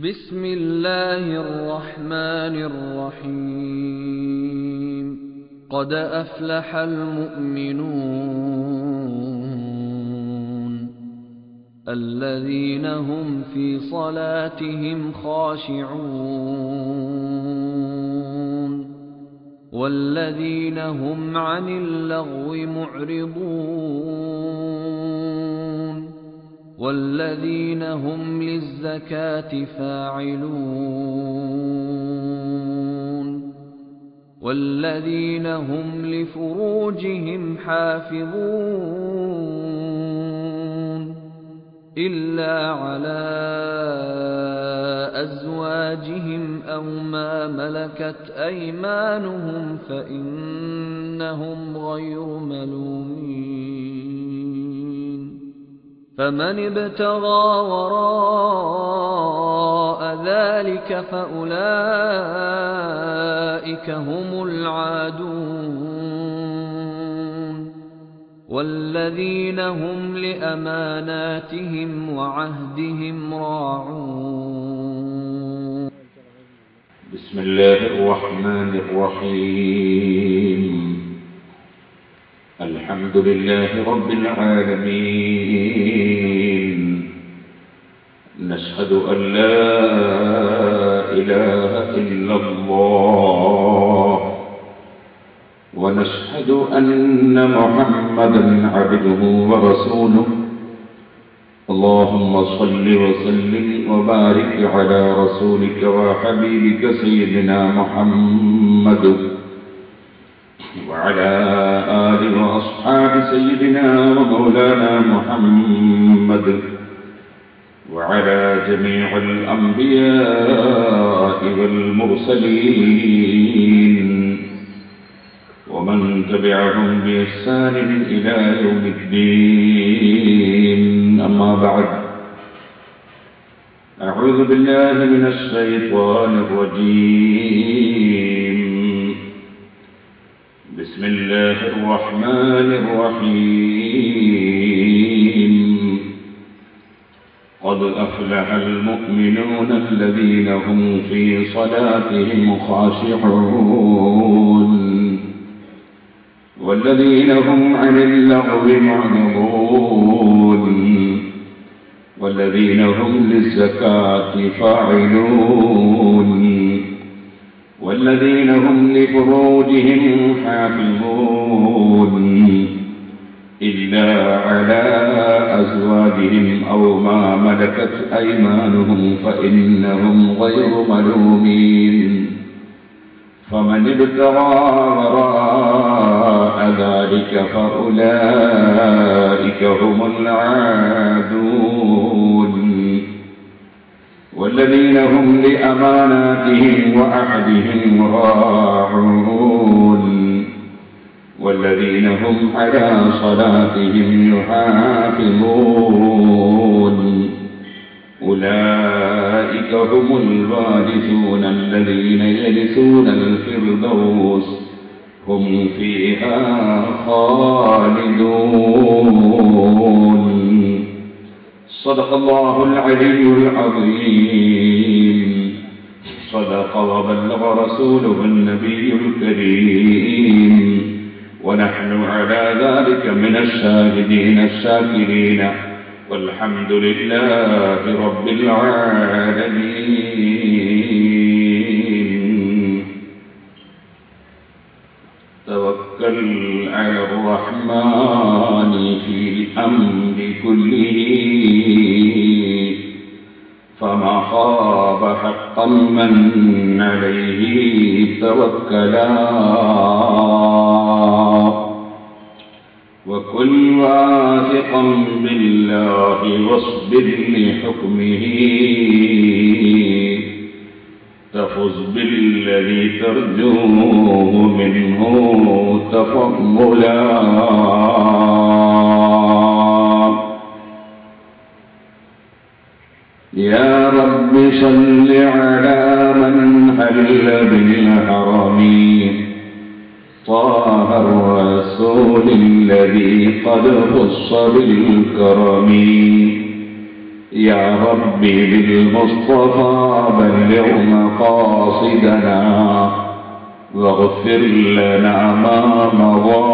بسم الله الرحمن الرحيم قد أفلح المؤمنون الذين هم في صلاتهم خاشعون والذين هم عن اللغو معرضون والذين هم للزكاة فاعلون والذين هم لفروجهم حافظون إلا على أزواجهم أو ما ملكت أيمانهم فإنهم غير ملومين فمن ابتغى وراء ذلك فأولئك هم العادون والذين هم لأماناتهم وعهدهم راعون. بسم الله الرحمن الرحيم الحمد لله رب العالمين نشهد أن لا إله إلا الله ونشهد أن محمدا عبده ورسوله اللهم صل وسلم وبارك على رسولك وحبيبك سيدنا محمد وعلى آله وأصحاب سيدنا ومولانا محمد وعلى جميع الأنبياء والمرسلين ومن تبعهم بإحسان إلى يوم الدين. أما بعد أعوذ بالله من الشيطان الرجيم بسم الله الرحمن الرحيم قد أفلح المؤمنون الذين هم في صلاتهم خاشعون والذين هم عن اللغو معرضون والذين هم للزكاة فاعلون والذين هم لفروجهم حافظون إلا على أزواجهم أو ما ملكت أيمانهم فإنهم غير ملومين فمن ابتغى وراء ذلك فأولئك هم العادون والذين هم لأماناتهم وعهدهم راعون والذين هم على صلاتهم يحافظون أولئك هم الوارثون الذين يرثون الفردوس هم فيها خالدون. صدق الله العلي العظيم صدق وبلغ رسوله النبي الكريم ونحن على ذلك من الشاهدين الشاكرين والحمد لله رب العالمين. توكل على الرحمن في الأمر كله فما خاب حقا من عليه توكلا وكن واثقا بالله واصبر لحكمه تفز بالذي ترجوه منه تفضلا. يا رب صل على من حل بالحرمين طه الرسول الذي قد خص بالكرم يا ربي بالمصطفى بلغ مقاصدنا واغفر لنا ما مضى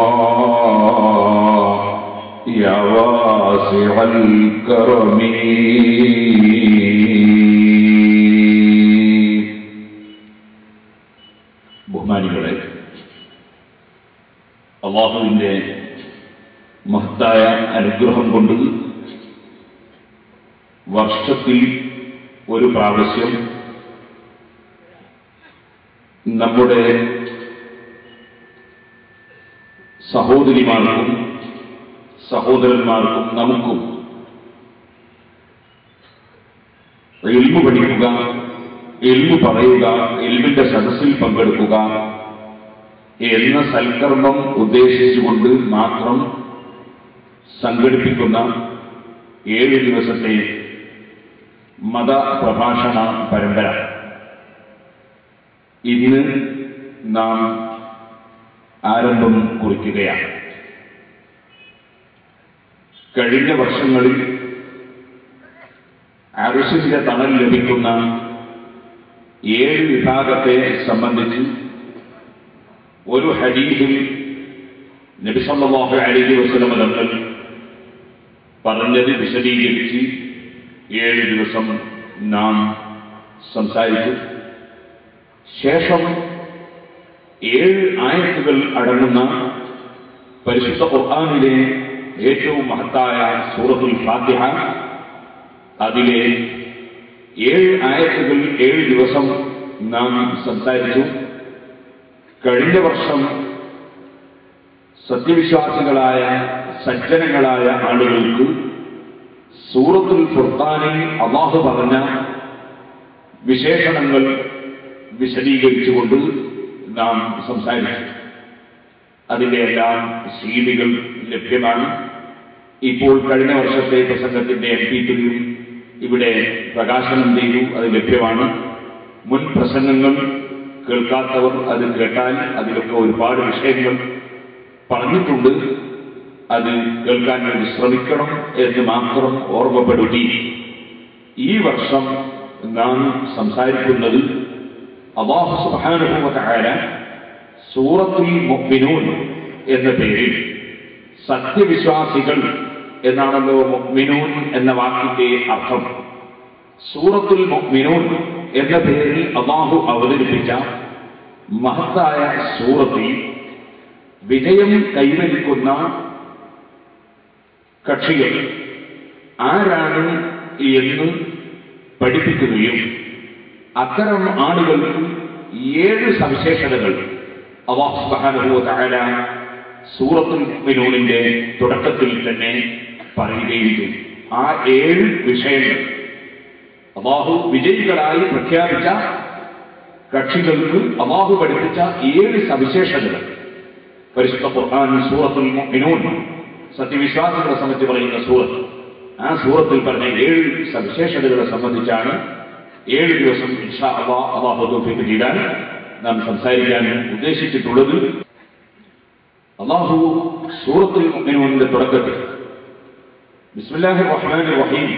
يا واسع الكرم. ബഹുമാനികളെ, അല്ലാഹുവിന്റെ മഹത്തായ അനുഗ്രഹം കൊണ്ട് വർഷത്തിൽ ഒരു പ്രാവശ്യം നമ്മുടെ സഹോദരിമാർക്കും സഹോദരന്മാർക്കും നമുക്കും ഇൽമു പഠിക്കുക, ഇൽമു പറയുക, ഇൽമിന്റെ സദസ്സിൽ പങ്കെടുക്കുക എന്ന സൽക്കർമ്മം ഉദ്ദേശിച്ചുകൊണ്ട് മാത്രം സംഘടിപ്പിക്കുന്ന 7 ദിവസത്തെ മതപ്രഭാഷണ പരമ്പര ഇന്ന് നാം ആരംഭം കുറിക്കുകയാണ്. കഴിഞ്ഞ വർഷങ്ങളിൽ അർശിന്റെ തണൽ ലഭിക്കുന്ന 7 വിഭാഗത്തെ സംബന്ധിച്ച് ഒരു ഹദീസിൽ നബി സല്ലല്ലാഹു അലൈഹി വസല്ലം തങ്ങൾ പറഞ്ഞത് വിശദീകരിച്ച് 7 ദിവസം നാം സംസാരിച്ചു. ശേഷം 7 ആയത്തുകൾ അടങ്ങുന്ന പരിശുദ്ധ ഖുർആനിലെ ഏറ്റവും മഹത്തായ സൂറത്തുൽ ഫാത്തിഹ, അതിലെ 7 ആയത്തുകൾ 7 ദിവസം നാം സംസാരിച്ചു. കഴിഞ്ഞ വർഷം സത്യവിശ്വാസികളായ സജ്ജനങ്ങളായ ആളുകൾക്ക് സൂറത്തുൽ ഫുർഖാനിൽ അല്ലാഹു പറഞ്ഞ വിശേഷണങ്ങൾ വിശദീകരിച്ചുകൊണ്ട് നാം സംസാരിച്ചു. അതിന്റെ എല്ലാം സീഡികൾ ലഭ്യമാണ്. ഇപ്പോൾ കഴിഞ്ഞ വർഷത്തെ പ്രസംഗത്തിന്റെ MP3 ഇവിടെ പ്രകാശനം ചെയ്തു, അത് ലഭ്യമാണ്. മുൻ പ്രസംഗങ്ങൾ കേൾക്കാത്തവർ അത് കേട്ടാൽ അതിലൊക്കെ ഒരുപാട് വിഷയങ്ങൾ പറഞ്ഞിട്ടുണ്ട്. അത് കേൾക്കാൻ വേണ്ടി ശ്രമിക്കണം എന്ന് മാത്രം ഓർമ്മപ്പെടുത്തി ഈ വർഷം നാം സംസാരിക്കുന്നത് അല്ലാഹു സുബ്ഹാനഹു വ തആല സൂറത്തുൽ മുഅ്മിനൂൻ എന്ന പേരിൽ സത്യവിശ്വാസികൾ എന്നാണല്ലോ മുഅ്മിനൂൻ എന്ന വാക്കിന്റെ അർത്ഥം. സൂറത്തുൽ മുഅ്മിനൂൻ എന്ന പേരിൽ അല്ലാഹു അവതരിപ്പിച്ച മഹത്തായ സൂറത്തിൽ വിജയം കൈവരിക്കുന്ന കക്ഷികൾ ആരാണ് എന്ന് പഠിപ്പിക്കുകയും അത്തരം ആളുകൾക്ക് 7 സവിശേഷതകൾ അല്ലാഹു സുബ്ഹാനഹു വ തആല സൂറത്തുൽ മുഅ്മിനൂനിന്റെ തുടക്കത്തിൽ തന്നെ പറയുകയും ചെയ്തു. ആ 7 വിഷയങ്ങൾ അല്ലാഹു വിജയികളായി പ്രഖ്യാപിച്ച കക്ഷികൾക്ക് അല്ലാഹു പഠിപ്പിച്ച 7 സവിശേഷതകൾ പരിശുദ്ധ ഖുർആൻ സൂറത്തുൽ മുഅ്മിനൂൻ സത്യവിശ്വാസികളെ സംബന്ധിച്ച് പറയുന്ന സൂറത്ത്, ആ സൂറത്തിൽ പറഞ്ഞ 7 സവിശേഷതകളെ സംബന്ധിച്ചാണ് 7 ദിവസം ഇൻഷാ അല്ലാഹ് അല്ലാഹു തൗഫീഖ് ചെയ്താൽ നാം സംസാരിക്കാൻ ഉദ്ദേശിച്ചിട്ടുള്ളത്. അല്ലാഹു സൂറത്തുൽ മുഅ്മിനൂനിന്റെ തുടക്കത്തിൽ ബിസ്മില്ലാഹിർ റഹ്മാനിർ റഹീം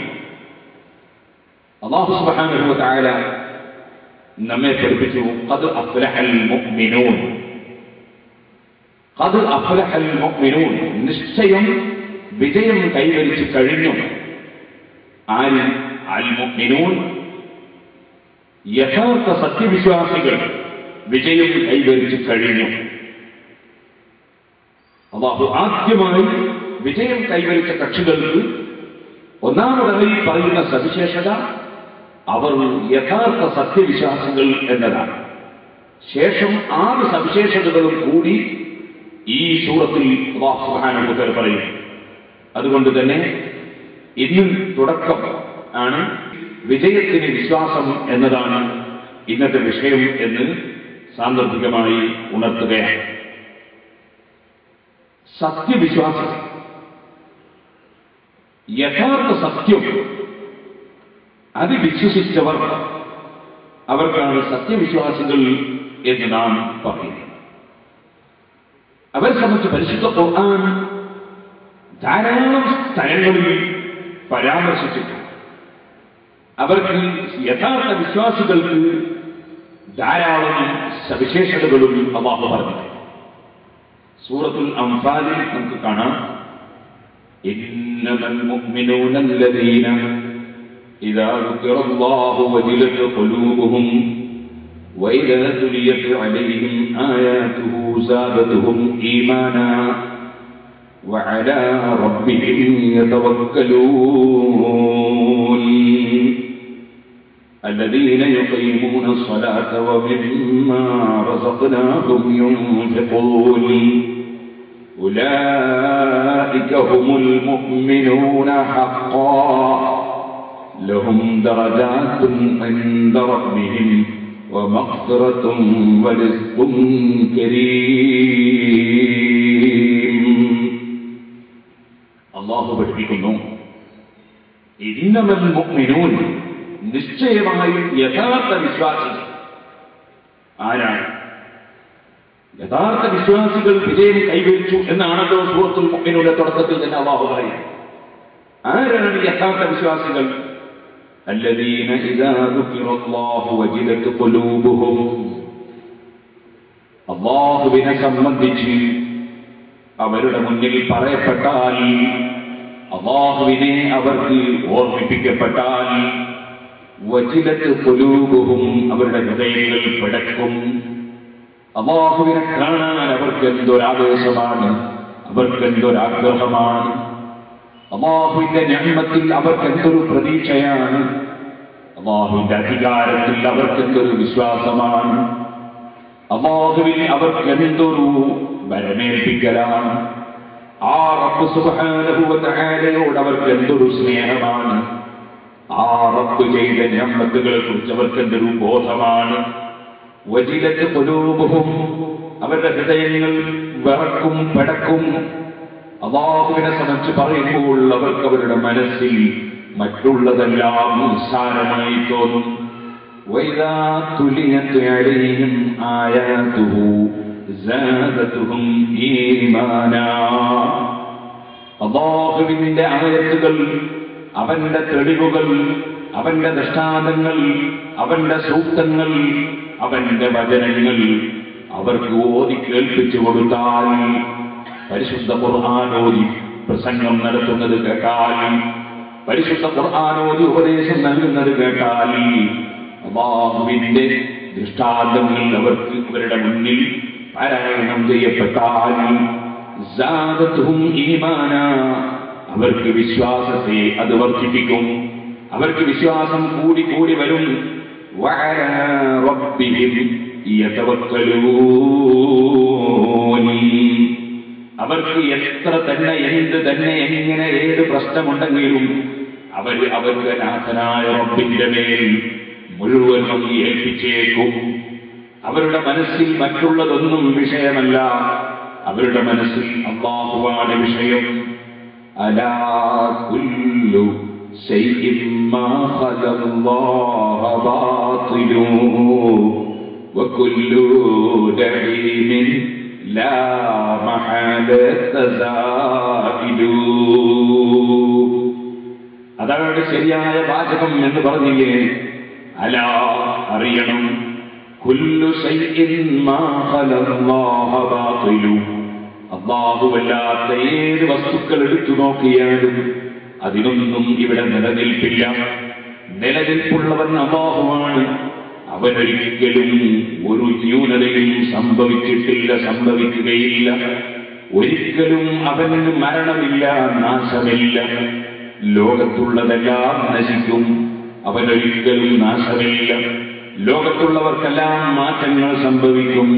അല്ലാഹു സുബ്ഹാനഹു വ തആല നമ്മെ പഠിപ്പിച്ചു ഖദ് അഫ്ലഹൽ മുഅ്മിനൂൻ. ഖദ് അഫ്ലഹൽ മുഅ്മിനൂൻ, നിശ്ചയം വിജയം കൈവരിച്ചു കഴിഞ്ഞു. ആര്? അൽ മുഅ്മിനൂൻ, യഥാർത്ഥ സത്യവിശ്വാസികൾ വിജയം കൈവരിച്ചു കഴിഞ്ഞു. അല്ലാഹു ആദ്യമായി വിജയം കൈവരിച്ച കക്ഷികൾക്ക് ഒന്നാമതായി പറയുന്ന സവിശേഷത അവർ യഥാർത്ഥ സത്യവിശ്വാസികൾ എന്നതാണ്. ശേഷം 6 സവിശേഷതകളും കൂടി ഈ സൂറത്തിൽ അല്ലാഹു സുബ്ഹാനഹു വ തആല പറയും. അതുകൊണ്ട് തന്നെ ഇന്ന് തുടക്കം ആണ്. വിജയത്തിന് വിശ്വാസം എന്നതാണ് ഇന്നത്തെ വിഷയം എന്ന് സാന്ദർഭികമായി ഉണർത്തുകയാണ്. സത്യവിശ്വാസം, യഥാർത്ഥ സത്യം അത് വിശ്വസിച്ചവർ, അവർക്കാണ് സത്യവിശ്വാസികൾ എന്ന് നാം പറയുന്നത്. അവരെ സംബന്ധിച്ച് പരിശുദ്ധ ഖുർആൻ ധാരാളം സ്ഥലങ്ങളിൽ പരാമർശിച്ചിട്ടുണ്ട്. അവർക്ക് യഥാർത്ഥ വിശ്വാസികൾക്ക് ധാരാളം സവിശേഷതകളും അല്ലാഹു പറഞ്ഞിട്ടുണ്ട്. സൂറത്തുൽ അംഫാലിൽ നമുക്ക് കാണാം, ഇന്നമൽ മുഅ്മിനൂന അല്ലദീന ഇദാ ദുകിറല്ലാഹു വജിലത് ഖുലൂബുഹും വഇദാ തുലിയത് അലൈഹിം ആയാതുഹു സാദതുഹും ഈമാനാ വഅലാ റബ്ബിഹിം യതവക്കലൂൻ الذين يقيمون الصلاة ومما رزقناهم ينفقون أولئك هم المؤمنون حقا لهم درجات عند ربهم ومغفرة ورزق كريم. الله പഠിപ്പിക്കുന്നു, إنما المؤمنون നിശ്ചയമായും യഥാർത്ഥ വിശ്വാസികൾ ആരാണ്? യഥാർത്ഥ വിശ്വാസികൾ വിജയം കൈവരിച്ചു എന്നാണല്ലോ സൂറത്തുൽ മുഅ്മിനൂന്റെ തുടക്കത്തിൽ തന്നെ അല്ലാഹു പറയുന്നത്. ആരാണ് യഥാർത്ഥ വിശ്വാസികൾ? അല്ലദീന ഇദാ ദുകിറല്ലാഹു വജിലത് ഖുലൂബുഹും. അല്ലാഹുവിനെ സംബന്ധിച്ച് അവരുടെ മുന്നിൽ പറയപ്പെട്ടാൽ, അല്ലാഹുവിനെ അവർക്ക് ഓർമ്മിപ്പിക്കപ്പെട്ടാൽ, വജിലത്ത് ഖുലൂബുഹും അവരുടെ ഹൃദയങ്ങൾ പിടക്കും. അല്ലാഹുവിനെ കാണാൻ അവർക്ക് എന്തൊരാവേശമാണ്, അവർക്ക് എന്തൊരാഗ്രഹമാണ്. അല്ലാഹുവിന്റെ നിഅമത്തിൽ അവർക്ക് എന്തൊരു പ്രതീക്ഷയാണ്. അല്ലാഹുവിന്റെ അധികാരത്തിൽ അവർക്ക് എന്തൊരു വിശ്വാസമാണ്. അല്ലാഹുവിൽ അവർക്ക് എന്തൊരു വരമേൽപ്പിക്കലാണ്. ആ റബ്ബ് സുബ്ഹാനഹു വ തആലയോട് അവർക്ക് എന്തൊരു സ്നേഹമാണ്. ആ റബ്ബ് ചെയ്ത നിഅമത്തുകളെ കുറിച്ച് അവർക്ക് എന്തൊരു ബോധമാണ്. വജിലത്ത് ഖുലൂബുഹും അവരുടെ ഹൃദയങ്ങൾ വിറക്കും പിടക്കും. അല്ലാഹുവിനെ സംബന്ധിച്ച് പറയുമ്പോൾ അവർക്ക് അവരുടെ മനസ്സിൽ മറ്റുള്ളതെല്ലാം നിസ്സാരമായി തോന്നും. വഇദാ തുലിയത് അലൈഹിം ആയാതുഹു സാദതുഹും ഈമാനാ. അല്ലാഹുവിന്റെ ആയത്തുകൾ, അവന്റെ തെളിവുകൾ, അവന്റെ ദൃഷ്ടാന്തങ്ങൾ, അവന്റെ സൂക്തങ്ങൾ, അവന്റെ വചനങ്ങൾ അവർക്ക് ഓതി കേൾപ്പിച്ചു കൊടുത്താൽ, പരിശുദ്ധ ഖുർആനോദി പ്രസംഗം നടത്തുന്നത് കേട്ടാൽ, പരിശുദ്ധ ഖുർആനോദി ഉപദേശം നൽകുന്നത് കേട്ടാൽ, അല്ലാഹുവിന്റെ ദൃഷ്ടാന്തങ്ങൾ അവർക്ക് അവരുടെ മുന്നിൽ പാരായണം ചെയ്യപ്പെട്ടാൽ, സാദതുഹും ഈമാനാ അവർക്ക് വിശ്വാസത്തെ അത് വർദ്ധിപ്പിക്കും. അവർക്ക് വിശ്വാസം കൂടി കൂടി വരും. വഅലാ റബ്ബിഹിം യതവക്കലൂൻ അവർക്ക് എത്ര തന്നെ എന്ത് തന്നെ എങ്ങനെ ഏത് പ്രശ്നമുണ്ടെങ്കിലും അവർക്ക് നാഥനായ റബ്ബിന്റെ മേൽ മുഴുവനും ഏൽപ്പിച്ചേക്കും. അവരുടെ മനസ്സിൽ മറ്റുള്ളതൊന്നും വിഷയമല്ല, അവരുടെ മനസ്സിൽ അല്ലാഹുവാണ് വിഷയം. അലാ കുല്ലു ശൈഇൻ മാ ഖലല്ലാഹ ബാതിലു വകുല്ലു ദഈമിൻ ലാ മഹാലത സാഇലു. അതാണ് ശരിയായ വാചകം എന്ന് പറഞ്ഞില്ലേ? അലാ അറിയണം, കുല്ലു ശൈഇൻ മാ ഖലല്ലാഹ ബാതിലു അല്ലാഹുവല്ലാത്ത ഏത് വസ്തുക്കൾ എടുത്തു നോക്കിയാലും അതിനൊന്നും ഇവിടെ നിലനിൽപ്പില്ല. നിലനിൽപ്പുള്ളവൻ അല്ലാഹുവാണ്. അവനൊരിക്കലും ഒരു ന്യൂനതയും സംഭവിച്ചിട്ടില്ല, സംഭവിക്കുകയില്ല. ഒരിക്കലും അവന് മരണമില്ല, നാശമില്ല. ലോകത്തുള്ളതെല്ലാം നശിക്കും, അവനൊരിക്കലും നാശമില്ല. ലോകത്തുള്ളവർക്കെല്ലാം മാറ്റങ്ങൾ സംഭവിക്കും,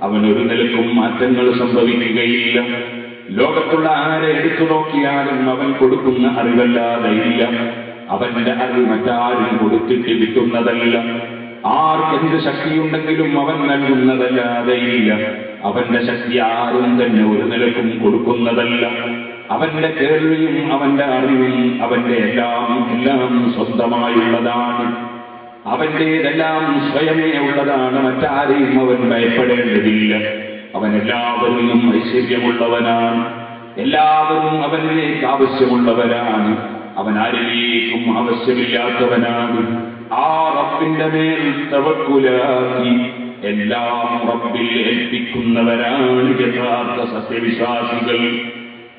അവനൊരു നിലക്കും മാറ്റങ്ങൾ സംഭവിക്കുകയില്ല. ലോകത്തുള്ള ആരെ എടുത്തു നോക്കിയാലും അവൻ കൊടുക്കുന്ന അറിവല്ലാതെ ഇല്ല. അവന്റെ അറിവ് മറ്റാരും കൊടുത്തിട്ട് കിട്ടുന്നതല്ല. ആർക്കെന്ത് ശക്തിയുണ്ടെങ്കിലും അവൻ നൽകുന്നതല്ലാതെ ഇല്ല. അവന്റെ ശക്തി ആരും തന്നെ ഒരു നിലക്കും കൊടുക്കുന്നതല്ല. അവന്റെ കേൾവിയും അവന്റെ അറിവും അവന്റെ എല്ലാം സ്വന്തമായുള്ളതാണ്. അവന്റേതെല്ലാം സ്വയമേ ഉള്ളതാണ്. മറ്റാരെയും അവൻ ഭയപ്പെടേണ്ടതില്ല. അവൻ എല്ലാവരിലും ഐശ്വര്യമുള്ളവനാണ്. എല്ലാവരും അവനിലേക്ക് ആവശ്യമുള്ളവരാണ്. അവൻ ആരിലേക്കും ആവശ്യമില്ലാത്തവനാണ്. ആ റബ്ബിന്റെ മേൽ തവക്കുലാക്കി എല്ലാം റബ്ബിൽ ഏൽപ്പിക്കുന്നവരാണ് യഥാർത്ഥ സത്യവിശ്വാസികൾ.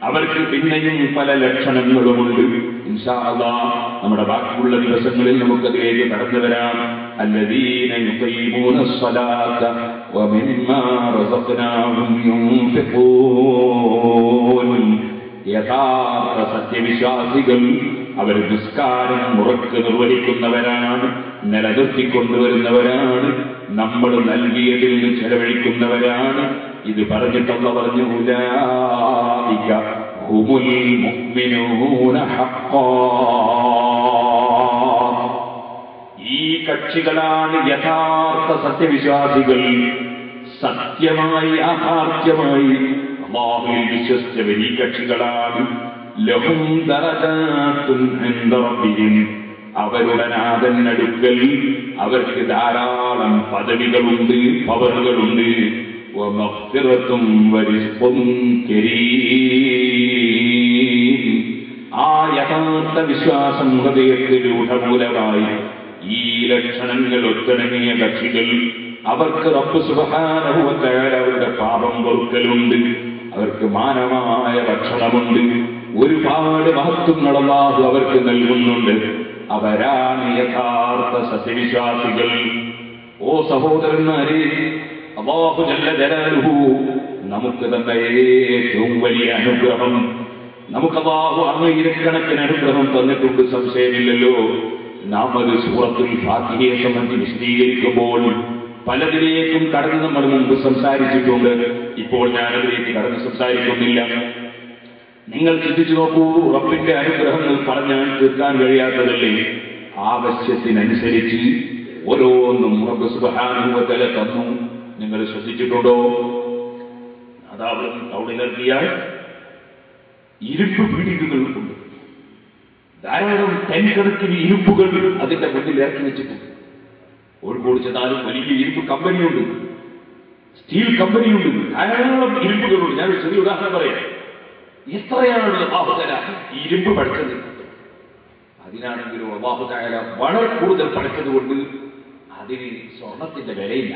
അവർക്ക് പിന്നെയും പല ലക്ഷണങ്ങളുമുണ്ട്. ഇൻഷാ അല്ലാഹ് നമ്മുടെ ബാക്കിയുള്ള ദിവസങ്ങളിൽ നമുക്കതിലേക്ക് കടന്നു വരാം. അല്ലദീന യുഖീമൂന സ്വലാത്ത വമിമ്മാ റസഖ്നാഹും യുൻഫിഖൂൻ. യഥാർത്ഥ സത്യവിശ്വാസികൾ അവർ നിസ്കാരം മുറക്ക് നിർവഹിക്കുന്നവരാണ്, നിലനിർത്തിക്കൊണ്ടുവരുന്നവരാണ്, നമ്മൾ നൽകിയതിൽ നിന്ന് ചെലവഴിക്കുന്നവരാണ്. ഇത് പറഞ്ഞിട്ടുള്ള പറഞ്ഞു ഉലൈക ഹുമുൽ മുഅ്മിനൂന ഹഖ്ഖാ. ഈ കക്ഷികളാണ് യഥാർത്ഥ സത്യവിശ്വാസികൾ. സത്യമായി യാഥാർത്ഥ്യമായി അല്ലാഹുവിൽ വിശ്വസിച്ചവർ ഈ കക്ഷികളാണ്. ലഹും ദറജാത്തുൻ ഇൻദ റബ്ബിഹിം. അവരുടെ നാഥനടുക്കൽ അവർക്ക് ധാരാളം പദവികളുണ്ട്, പവറുകളുണ്ട്. വമഗ്ഫിറത്തും വരിസ്ഖും കരീം. ആ യഥാർത്ഥ വിശ്വാസം ഹൃദയത്തിലൂഢമൂലമായി ഈ ലക്ഷണങ്ങൾ ഒത്തിണങ്ങിയ കക്ഷികൾ അവർക്ക് റബ്ബ് സുബ്ഹാനഹു വ തആല അവരുടെ പാപം പൊറുക്കലുണ്ട്, അവർക്ക് മാനമായ ഭക്ഷണമുണ്ട്, ഒരുപാട് മഹത്വങ്ങൾ അല്ലാഹു അവർക്ക് നൽകുന്നുണ്ട്. അവരാണ് യഥാർത്ഥ സത്യവിശ്വാസികൾ. ഓ സഹോദരന്മാരെ, അല്ലാഹു ജല്ല ജലാലുഹു നമുക്ക് തന്ന ഏറ്റവും വലിയ അനുഗ്രഹം, നമുക്ക് അല്ലാഹു ആയിരക്കണക്കിന് അനുഗ്രഹം തന്നിട്ടുണ്ട്, സംശയമില്ലല്ലോ. നാം അത് സൂറത്തുൽ ഫാത്തിഹയെ സംബന്ധിച്ച് വിശദീകരിക്കുമ്പോൾ പലതിലേക്കും കടന്ന് നമ്മൾ മുമ്പ് സംസാരിച്ചിട്ടുണ്ട്. ഇപ്പോൾ ഞാനതിലേക്ക് കടന്ന് സംസാരിക്കുന്നില്ല. നിങ്ങൾ ചിന്തിച്ചു നോക്കൂ, റബ്ബിന്റെ അനുഗ്രഹങ്ങൾ പറഞ്ഞാൽ തീർക്കാൻ കഴിയാത്തതല്ലേ? ആവശ്യത്തിനനുസരിച്ച് ഓരോന്നും റബ്ബ് സുബ്ഹാനഹു വ തആല തന്നു. നിങ്ങൾ ശ്രദ്ധിച്ചിട്ടുണ്ടോ? അതാവും ടൗണിലെത്തിയാൽ ഇരുമ്പ് പീടികകൾ ഉണ്ട്, ധാരാളം ടെൻ കണക്കിന് ഇരുമ്പുകൾ അതിന്റെ മുന്നിൽ ഇറക്കി വെച്ചിട്ടുണ്ട്. കോഴിക്കോട് ചെന്നാലും വലിയ ഇരുമ്പ് കമ്പനിയുണ്ട്, സ്റ്റീൽ കമ്പനിയുണ്ട്, ധാരാളം ഇരുമ്പുകളുണ്ട്. ഞാനൊരു ചെറിയ ഉദാഹരണം പറയാം. എത്രയാണ് അല്ലാഹു തആല ഇരുമ്പ് പഠിച്ചത്? അതിനാണെങ്കിലും അല്ലാഹു തആല വളരെ കൂടുതൽ പഠിച്ചതുകൊണ്ട് അതിന് സ്വർണത്തിന്റെ വിലയില്ല.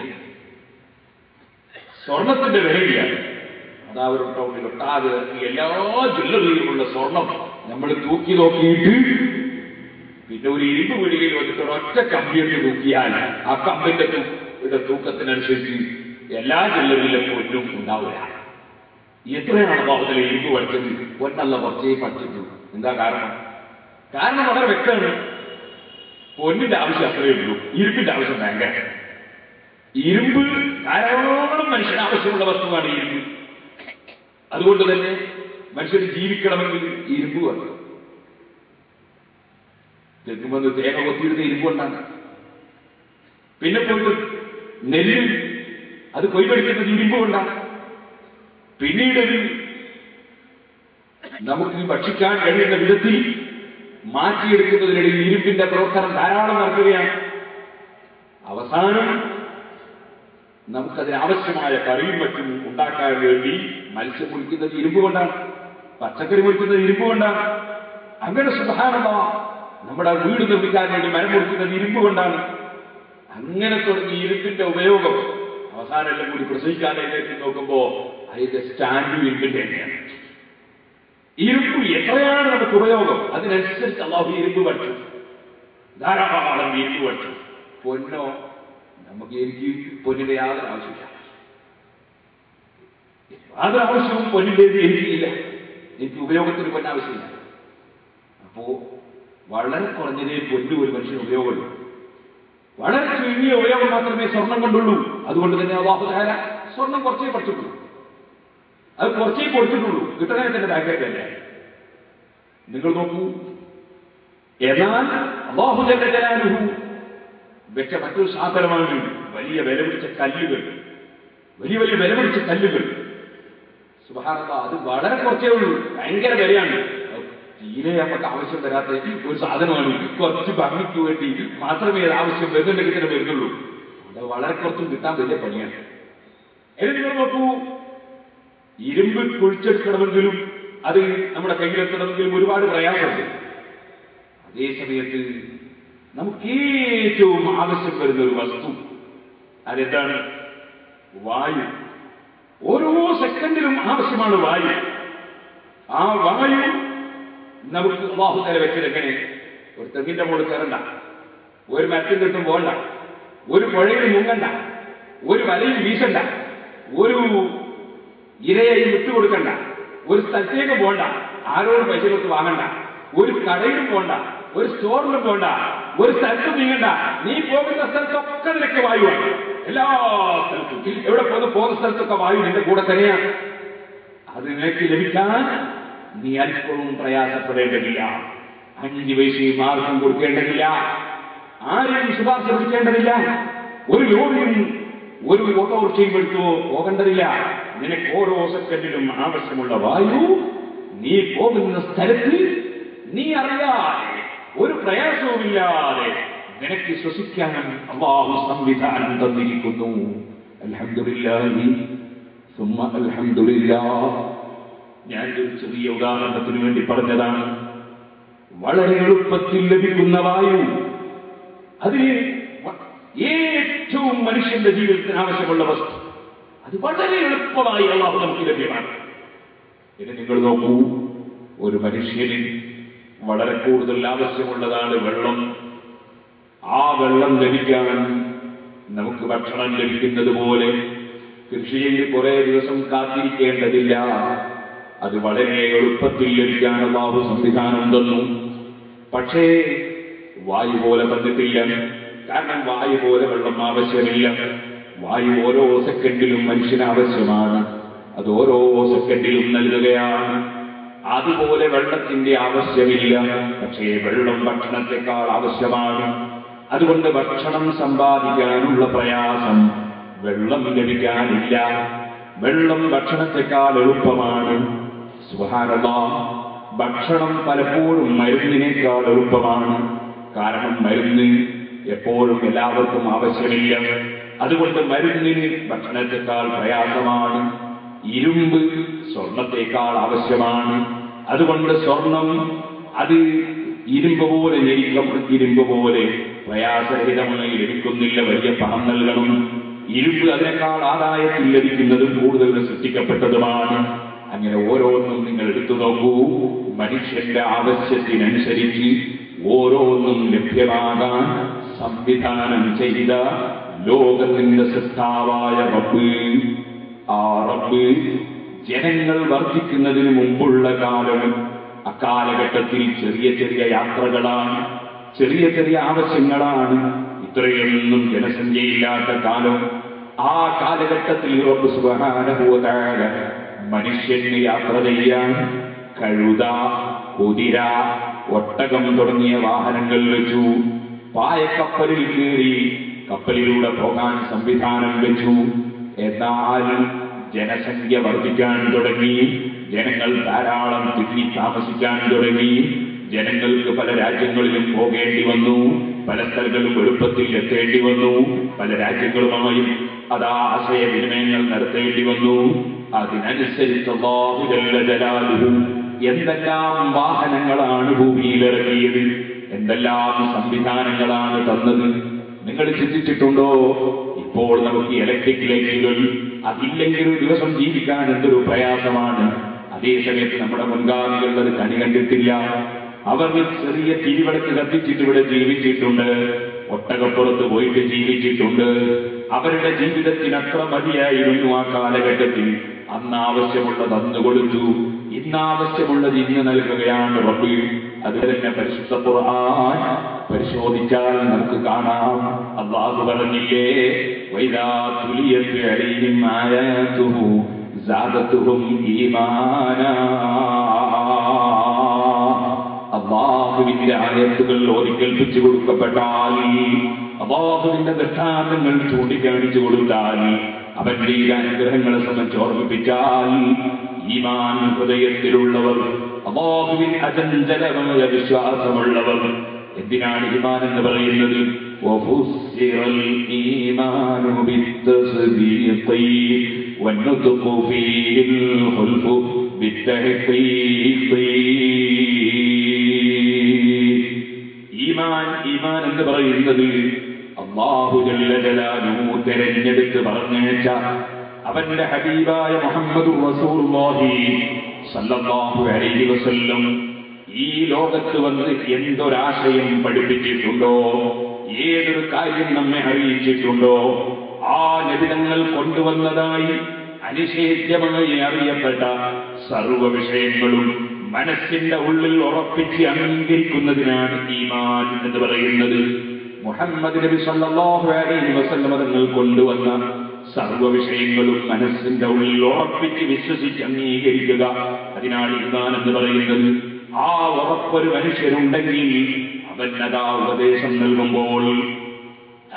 സ്വർണത്തിന്റെ വിലയില്ല. അതാ ഒരു ടൗണിൽ ഒട്ടാകെ എല്ലാ ജ്വല്ലറിയിലുമുള്ള സ്വർണം നമ്മൾ തൂക്കി നോക്കിയിട്ട് പിന്നെ ഒരു ഇരുമ്പ് പീടികയിൽ വന്നിട്ട് ഒരൊറ്റ കമ്പിയിട്ട് തൂക്കിയാൽ ആ കമ്പിന്റെ തൂക്കത്തിനനുസരിച്ച് എല്ലാ ജ്വല്ലറിയിലും പൊന്നും ഉണ്ടാവില്ല. എത്രയാണ് അല്ലാഹു തആല ഇരുമ്പ് പഠിച്ചത്? പൊന്നല്ല കുറച്ചേ പഠിച്ചിട്ടു. എന്താ കാരണം? കാരണം വളരെ വ്യക്തമാണ്. പൊന്നിന്റെ ആവശ്യം അത്രയേ ഉള്ളൂ, ഇരുമ്പിന്റെ ആവശ്യം ഭയങ്കര. ഇരുമ്പ് ധാരാളം മനുഷ്യന് ആവശ്യമുള്ള വസ്തുവാണ് ഇരുമ്പ്. അതുകൊണ്ട് തന്നെ മനുഷ്യന് ജീവിക്കണമെങ്കിൽ ഇരുമ്പ് വേണം. തെങ്ങുമെന്ന് തേങ്ങ കൊത്തിയിരുന്ന ഇരുമ്പ് കൊണ്ടാണ്. പിന്നെ പോയിട്ട് നെല്ല് അത് കൊയ്തെടുക്കുന്നത് ഇരുമ്പ് കൊണ്ടാണ്. പിന്നീട് നമുക്ക് ഭക്ഷിക്കാൻ കഴിയുന്ന വിധത്തിൽ മാറ്റിയെടുക്കുന്നതിനിടയിൽ ഇരുമ്പിന്റെ പ്രവർത്തനം ധാരാളം നടക്കുകയാണ്. അവസാനം നമുക്കതിനാവശ്യമായ കറിയും മറ്റും ഉണ്ടാക്കാൻ വേണ്ടി മത്സ്യം മുറിക്കുന്നത് ഇരുമ്പ് കൊണ്ടാണ്, പച്ചക്കറി മുറിക്കുന്നത് ഇരുമ്പ് കൊണ്ടാണ്. അങ്ങനെ സുബ്ഹാനല്ലാഹ് നമ്മുടെ വീട് നിർമ്മിക്കാൻ വേണ്ടി മരം മുറിക്കുന്നത് ഇരുമ്പ് കൊണ്ടാണ്. അങ്ങനെ തുടങ്ങി ഇരുമ്പിന്റെ ഉപയോഗം അവസാനം എല്ലാം കൂടി പ്രസവിക്കാനായിട്ട് നോക്കുമ്പോ അതിന്റെ സ്റ്റാൻഡ് ഇരുമ്പിന്റെ തന്നെയാണ്. ഇരുമ്പ് എത്രയാണ് നമുക്ക് ഉപയോഗം, അതിനനുസരിച്ച് അല്ലാഹു ഇരുമ്പ് പഠിച്ചു, ധാരാളം ഇരുമ്പ് പഠിച്ചു. പൊന്നോ, എനിക്ക് പൊന്നിന്റെ യാതൊരു ആവശ്യമില്ല. യാതൊരു ആവശ്യവും പൊന്നിന്റേത് എനിക്കില്ല. എനിക്ക് ഉപയോഗത്തിന് പൊന്നാവശ്യമില്ല. അപ്പോ വളരെ കുറഞ്ഞതേ പൊന്നു ഒരു മനുഷ്യന് ഉപയോഗമുള്ളൂ. വളരെ ചുരുങ്ങിയ ഉപയോഗം മാത്രമേ സ്വർണം കൊണ്ടുള്ളൂ. അതുകൊണ്ട് തന്നെ അല്ലാഹു തആല സ്വർണം കുറച്ചേ പഠിച്ചിട്ടുള്ളൂ, അത് കുറച്ചേ കൊടുത്തിട്ടുള്ളൂ. കിട്ടണേ തന്നെ ബാങ്കേറ്റ് തന്നെ. നിങ്ങൾ നോക്കൂ. എന്നാൽ അല്ലാഹു ജല്ല ജലാലുഹു വെച്ച മറ്റൊരു സാധനമാണ് വലിയ വില പിടിച്ച കല്ലുകൾ. വലിയ വലിയ വില പിടിച്ച കല്ലുകൾ. സുബ്ഹാനല്ലാഹ്, അത് വളരെ കുറച്ചേ ഉള്ളൂ, ഭയങ്കര വിലയാണ്. തീരെ നമുക്ക് ആവശ്യം വരാത്ത ഒരു സാധനമാണ്. കുറച്ച് ഭംഗിക്ക് വേണ്ടി മാത്രമേ അത് ആവശ്യം വരുന്നുണ്ടെങ്കിൽ തന്നെ വരുന്നുള്ളൂ. അത് വളരെ കുറച്ചും കിട്ടാൻ വലിയ പണിയാണ്. ഇനി നിങ്ങൾ നോക്കൂ, ഇരുമ്പ് കുഴിച്ചെടുക്കണമെങ്കിലും അത് നമ്മുടെ കയ്യിലെത്തണമെങ്കിലും ഒരുപാട് പ്രയാസമുണ്ട്. അതേ സമയത്ത് നമുക്ക് ഏറ്റവും ആവശ്യം വരുന്ന ഒരു വസ്തു അതെന്താണ്? വായു. ഓരോ സെക്കൻഡിലും ആവശ്യമാണ് വായു. ആ വായു നമുക്ക് അല്ലാഹു തആല വെച്ചെടുക്കണേ. ഒരു തെങ്ങിന്റെ മുകളിൽ കയറണ്ട, ഒരു മരത്തിന്റെ അടുത്തും പോകണ്ട, ഒരു പുഴയിൽ മുങ്ങണ്ട, ഒരു വലയും വീശണ്ട, ഒരു ഇരയെയും വിട്ടുകൊടുക്കണ്ട, ഒരു സ്ഥലത്തേക്ക് പോകണ്ട, ആരോടും പൈസ കൊടുത്ത് വാങ്ങണ്ട, ഒരു കടയിലും പോകണ്ട, ഒരു സ്റ്റോറിലും പോകണ്ട, ഒരു സ്ഥലത്തും നീങ്ങണ്ട. നീ പോകുന്ന സ്ഥലത്തൊക്കെ നിനക്ക് വായുവാണ്. എല്ലാ സ്ഥലത്തും എവിടെ പോകുന്ന സ്ഥലത്തൊക്കെ വായു നിന്റെ കൂടെ തന്നെയാണ്. അത് നിനക്ക് ലഭിക്കാൻ നീ അല്പവും പ്രയാസപ്പെടേണ്ടതില്ല. 5 പൈസയും ആർക്കും കൊടുക്കേണ്ടതില്ല, ആരെയും ശുപാർശ വിളിക്കേണ്ടതില്ല, ഒരു ലോറിയും ഒരു ഓട്ടോറിക്ഷയും എടുത്തോ പോകേണ്ടതില്ല. നിനക്ക് ഓരോ സെക്കൻഡിലും ആവശ്യമുള്ള വായു നീ പോകുന്ന സ്ഥലത്ത് നീ അറിയാതെ ഒരു പ്രയാസവുമില്ലാതെ നിനക്ക് ശ്വസിക്കാൻ അല്ലാഹു സംവിധാനം തന്നിരിക്കുന്നു. അൽഹംദുലില്ലാഹി സുമ്മ അൽഹംദുലില്ലാഹ്. ഞാൻ ഒരു ചെറിയ ഉദാഹരണത്തിന് വേണ്ടി പറഞ്ഞതാണ്. വളരെ എളുപ്പത്തിൽ ലഭിക്കുന്ന വായു, അതിന് ഏറ്റവും മനുഷ്യന്റെ ജീവിതത്തിന് ആവശ്യമുള്ള വസ്തു, അത് വളരെ എളുപ്പമായി അല്ലാഹു നമുക്ക് ലഭ്യമാണ്. ഇനി നിങ്ങൾ നോക്കൂ, ഒരു മനുഷ്യന് വളരെ കൂടുതൽ ആവശ്യമുള്ളതാണ് വെള്ളം. ആ വെള്ളം ലഭിക്കാൻ നമുക്ക് ഭക്ഷണം ലഭിക്കുന്നത് പോലെ കൃഷി ചെയ്ത് കുറെ ദിവസം കാത്തിരിക്കേണ്ടതില്ല. അത് വളരെ എളുപ്പത്തിൽ ലഭിക്കാൻ അല്ലാഹു സംവിധാനം തന്നു. പക്ഷേ വായു പോലെ തന്നിട്ടില്ല. കാരണം വായു പോലെ വെള്ളം ആവശ്യമില്ല. വായു ഓരോ സെക്കൻഡിലും മനുഷ്യന് ആവശ്യമാണ്. അത് ഓരോ സെക്കൻഡിലും നൽകുകയാണ്. അതുപോലെ വെള്ളത്തിന്റെ ആവശ്യമില്ല. പക്ഷേ വെള്ളം ഭക്ഷണത്തെക്കാൾ ആവശ്യമാണ്. അതുകൊണ്ട് ഭക്ഷണം സമ്പാദിക്കാനുള്ള പ്രയാസം വെള്ളം ലഭിക്കാനില്ല. വെള്ളം ഭക്ഷണത്തെക്കാൾ എളുപ്പമാണ്. സുബ്ഹാനല്ലാഹ്, ഭക്ഷണം പലപ്പോഴും മരുന്നിനേക്കാൾ എളുപ്പമാണ്. കാരണം മരുന്ന് എപ്പോഴും എല്ലാവർക്കും ആവശ്യമില്ല. അതുകൊണ്ട് മരുന്നിന് ഭക്ഷണത്തെക്കാൾ പ്രയാസമാണ്. ഇരുമ്പ് സ്വർണത്തെക്കാൾ ആവശ്യമാണ്. അതുകൊണ്ട് സ്വർണം അത് ഇരുമ്പ് പോലെ ഇരുമ്പ് പോലെ പ്രയാസരഹിതമായി ലഭിക്കുന്നില്ല. വലിയ പണം നൽകണം. ഇരുമ്പ് അതിനേക്കാൾ ആദായത്തിൽ ലഭിക്കുന്നതും കൂടുതൽ സൃഷ്ടിക്കപ്പെട്ടതുമാണ്. അങ്ങനെ ഓരോന്നും നിങ്ങൾ എടുത്തു നോക്കൂ. മനുഷ്യന്റെ ആവശ്യത്തിനനുസരിച്ച് ഓരോന്നും ലഭ്യമാകാൻ സംവിധാനം ചെയ്ത ലോകത്തിന്റെ സൃഷ്ടാവായ റബ്ബ്, ആ റബ്ബ് ജനങ്ങൾ വർദ്ധിക്കുന്നതിന് മുമ്പുള്ള കാലം, അക്കാലഘട്ടത്തിൽ ചെറിയ ചെറിയ യാത്രകളാണ്, ചെറിയ ചെറിയ ആവശ്യങ്ങളാണ്. ഇത്രയൊന്നും ജനസംഖ്യയില്ലാത്ത കാലം. ആ കാലഘട്ടത്തിൽ റബ്ബ് സുബ്ഹാനഹു വ തആല മനുഷ്യന് യാത്ര ചെയ്യാൻ കഴുത, കുതിര, ഒട്ടകം തുടങ്ങിയ വാഹനങ്ങൾ വെച്ചു. പായക്കപ്പലിൽ കയറി കപ്പലിലൂടെ പോകാൻ സംവിധാനം വെച്ചു. എന്നാൽ ജനസംഖ്യ വർദ്ധിക്കാൻ തുടങ്ങി. ജനങ്ങൾ ധാരാളം തിങ്ങി താമസിക്കാൻ തുടങ്ങി. ജനങ്ങൾക്ക് പല രാജ്യങ്ങളിലും പോകേണ്ടി വന്നു. പല സ്ഥലങ്ങളിലും എളുപ്പത്തിൽ എത്തേണ്ടി വന്നു. പല രാജ്യങ്ങളുമായും ആശയവിനിമയങ്ങൾ നടത്തേണ്ടി വന്നു. അതിനനുസരിച്ച് അല്ലാഹു ജല്ല ജലാലുഹു എന്തെല്ലാം വാഹനങ്ങളാണ് ഭൂമിയിലിറങ്ങിയത്, എന്തെല്ലാം സംവിധാനങ്ങളാണ് തന്നത്. നിങ്ങൾ ചിന്തിച്ചിട്ടുണ്ടോ? ഇപ്പോൾ നമുക്ക് ഇലക്ട്രിക് ലൈറ്റുകൾ, അതില്ലെങ്കിൽ ഒരു ദിവസം ജീവിക്കാൻ എന്തൊരു പ്രയാസമാണ്. അതേസമയത്ത് നമ്മുടെ മുൻഗാമികൾ അത് കണി കണ്ടിട്ടില്ല. അവർ ചെറിയ തിരിവിളക്ക് കത്തിച്ചിട്ട് ഇവിടെ ജീവിച്ചിട്ടുണ്ട്. ഒട്ടകപ്പുറത്ത് പോയിട്ട് ജീവിച്ചിട്ടുണ്ട്. അവരുടെ ജീവിതത്തിനത്ര മതിയായിരുന്നു ആ കാലഘട്ടത്തിൽ. അന്ന് ആവശ്യമുള്ളത് അന്ന് കൊടുത്തു. ഇന്ന് ആവശ്യമുള്ളത് ഇന്ന് നൽകുകയാണ് റബ്ബ്. അത് തന്നെ പരിശുദ്ധ ഖുർആൻ പരിശോധിച്ചാൽ നമുക്ക് കാണാം. അല്ലാഹു പറഞ്ഞില്ലേ, വൈദാ തുലിയത് അലൈഹിം ആയാതുഹു സാദതുഹും ഈമാനാ. അല്ലാഹുവിന്റെ ആയത്തുകൾ ഓതിക്കേൽപ്പിച്ചു കൊടുക്കപ്പെട്ടാൽ, അല്ലാഹുവിന്റെ ദൃഷ്ടാന്തങ്ങൾ ചൂണ്ടിക്കാണിച്ചു കൊടുത്താൽ, അവന്റെ ഈ അനുഗ്രഹങ്ങളെ സംബന്ധിച്ച് ഓർമ്മിപ്പിച്ചാൽ, ഈമാൻ ഹൃദയത്തിലുള്ളവർ, അല്ലാഹുവിൽ അചഞ്ചലമായ വിശ്വാസമുള്ളവർ. എന്തിനാണ് ഈമാൻ എന്ന് പറയുന്നത്? വഫുസ്സിറൽ ഈമാനു ബിത്തസ്ദീഖി വന്നുത്ഖു ഫീഹിൽ ഖുൽഫു ബിത്തഹ്ഖീഖി. ഈമാൻ എന്ന് പറയുന്നത് അല്ലാഹു ജല്ല ജലാലുഹു തിരഞ്ഞെടുത്ത് പറഞ്ഞേച്ച അവന്റെ ഹബീബായ മുഹമ്മദുർ റസൂലുള്ളാഹി സല്ലല്ലാഹു അലൈഹി വസല്ലം ഈ ലോകത്ത് വന്ന് എന്തൊരാശയം പഠിപ്പിച്ചിട്ടുണ്ടോ, ഏതൊരു കാര്യം നമ്മെ അറിയിച്ചിട്ടുണ്ടോ, ആ നബിതങ്ങൾ കൊണ്ടുവന്നതായി അനിഷേധ്യമായി അറിയപ്പെട്ട സർവ്വ വിഷയങ്ങളും മനസ്സിന്റെ ഉള്ളിൽ ഉറപ്പിച്ച് അംഗീകരിക്കുന്നതിനാണ് ഈമാൻ എന്ന് പറയുന്നത്. മുഹമ്മദ് നബി സല്ലല്ലാഹു അലൈഹി വസല്ലം തങ്ങൾ കൊണ്ടുവന്ന സർവ്വ വിഷയങ്ങളും മനസ്സിന്റെ ഉള്ളിൽ ഉറപ്പിച്ച് വിശ്വസിച്ച് അംഗീകരിക്കുക, അതിനാണ് ഈമാൻ എന്ന് പറയുന്നത്. ആ ഉറപ്പൊരു മനുഷ്യനുണ്ടെങ്കിൽ അവനതാ ഉപദേശം നൽകുമ്പോൾ,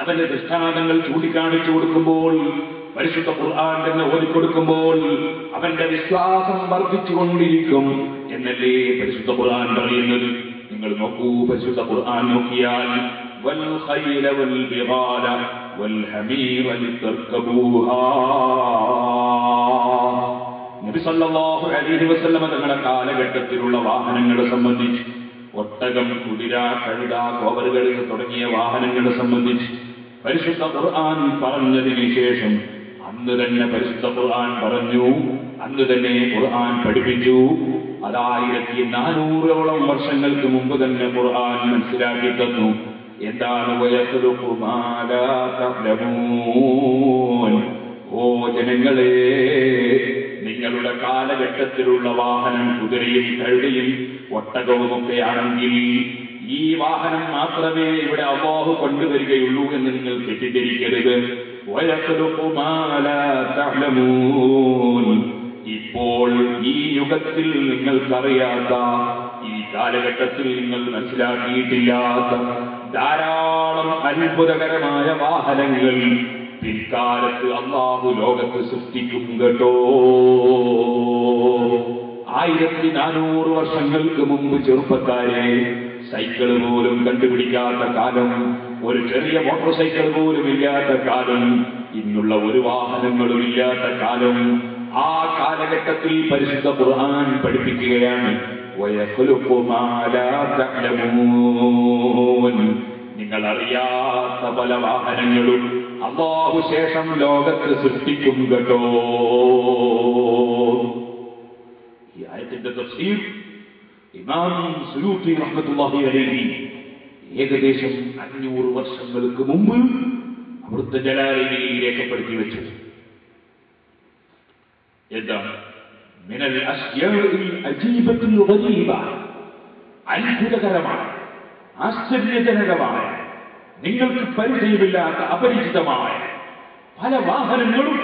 അവന്റെ ദൃഷ്ടാന്തങ്ങൾ ചൂണ്ടിക്കാണിച്ചു കൊടുക്കുമ്പോൾ, പരിശുദ്ധ ഖുർആൻ തന്നെ ഓതിക്കൊടുക്കുമ്പോൾ അവന്റെ വിശ്വാസം വർദ്ധിച്ചുകൊണ്ടിരിക്കും എന്നല്ലേ പരിശുദ്ധ ഖുർആൻ പറയുന്നത്. നിങ്ങൾ നോക്കൂ, പരിശുദ്ധ ഖുർആൻ നോക്കിയാൽ വൽ ഖൈല വൽ ബിഗാല വൽ ഹമീറ ലിതർകബൂഹാ, നബി സല്ലല്ലാഹു അലൈഹി വസല്ലം തങ്ങളുടെ കാലഘട്ടത്തിലുള്ള വാഹനങ്ങളെ സംബന്ധിച്ച്, ഒട്ടകം, കുതിര, കഴുത, കോവറുകൾ തുടങ്ങിയ വാഹനങ്ങളെ സംബന്ധിച്ച് പരിശുദ്ധ ഖുർആൻ പറഞ്ഞതിന് ശേഷം അന്ന് തന്നെ പരിശുദ്ധ ഖുർആൻ പറഞ്ഞു, അന്ന് തന്നെ ഖുർആൻ പഠിപ്പിച്ചു. അത് 1400ഓളം വർഷങ്ങൾക്ക് മുമ്പ് തന്നെ ഖുർആൻ മനസ്സിലാക്കി തന്നു. എന്താണ് വയഖ്ലുഖു മാ ലാ തഅലമൂൻ, ഓ ജനങ്ങളെ, നിങ്ങളുടെ കാലഘട്ടത്തിലുള്ള വാഹനം കുതിരയും കഴുതയും ഒട്ടകവുമൊക്കെ ആണെങ്കിൽ ഈ വാഹനം മാത്രമേ ഇവിടെ അല്ലാഹു കൊണ്ടുവരികയുള്ളൂ എന്ന് നിങ്ങൾ തെറ്റിദ്ധരിക്കരുത്. വയഖ്ലുഖു മാ ലാ തഅലമൂൻ, ഇപ്പോൾ ഈ യുഗത്തിൽ നിങ്ങൾക്കറിയാത്ത, ഈ കാലഘട്ടത്തിൽ നിങ്ങൾ മനസ്സിലാക്കിയിട്ടില്ലാത്ത ധാരാളം അത്ഭുതകരമായ വാഹനങ്ങൾ പിൽക്കാലത്ത് അല്ലാഹു ലോകത്ത് സൃഷ്ടിക്കും കേട്ടോ. 1400 വർഷങ്ങൾക്ക് മുമ്പ് ചെറുപ്പക്കാരെ സൈക്കിൾ പോലും കണ്ടുപിടിക്കാത്ത കാലം, ഒരു ചെറിയ മോട്ടോർ സൈക്കിൾ പോലും ഇല്ലാത്ത കാലം, ഇന്നുള്ള ഒരു വാഹനങ്ങളും ഇല്ലാത്ത കാലം, ആ കാലഘട്ടത്തിൽ പരിശുദ്ധ ഖുർആൻ പഠിപ്പിക്കുകയാണ് വയഖ്ലുഖു മാ ലാ തഅലമൂൻ, നിങ്ങൾ അറിയാത്ത പല വാഹനങ്ങളും അല്ലാഹു ശേഷം ലോകത്ത് സൃഷ്ടിക്കും കേട്ടോ. ഈ ആയത്തിന്റെ തഫ്സീർ ഇമാം സുയൂത്തി റഹ്മത്തുള്ളാഹി അലൈഹി ഏകദേശം 500 വർഷങ്ങൾക്ക് മുമ്പ് അവിടുത്തെ ജലാലയിൽ രേഖപ്പെടുത്തി വെച്ചു. എന്താണ്? മിനൽ അശ്യാഇൽ അജീബത്തിൽ ഗരീബ, അത്ഭുതകരമായ, ആശ്ചര്യജനകമായ, നിങ്ങൾക്ക് പരിചയമില്ലാത്ത അപരിചിതമായ പല വാഹനങ്ങളും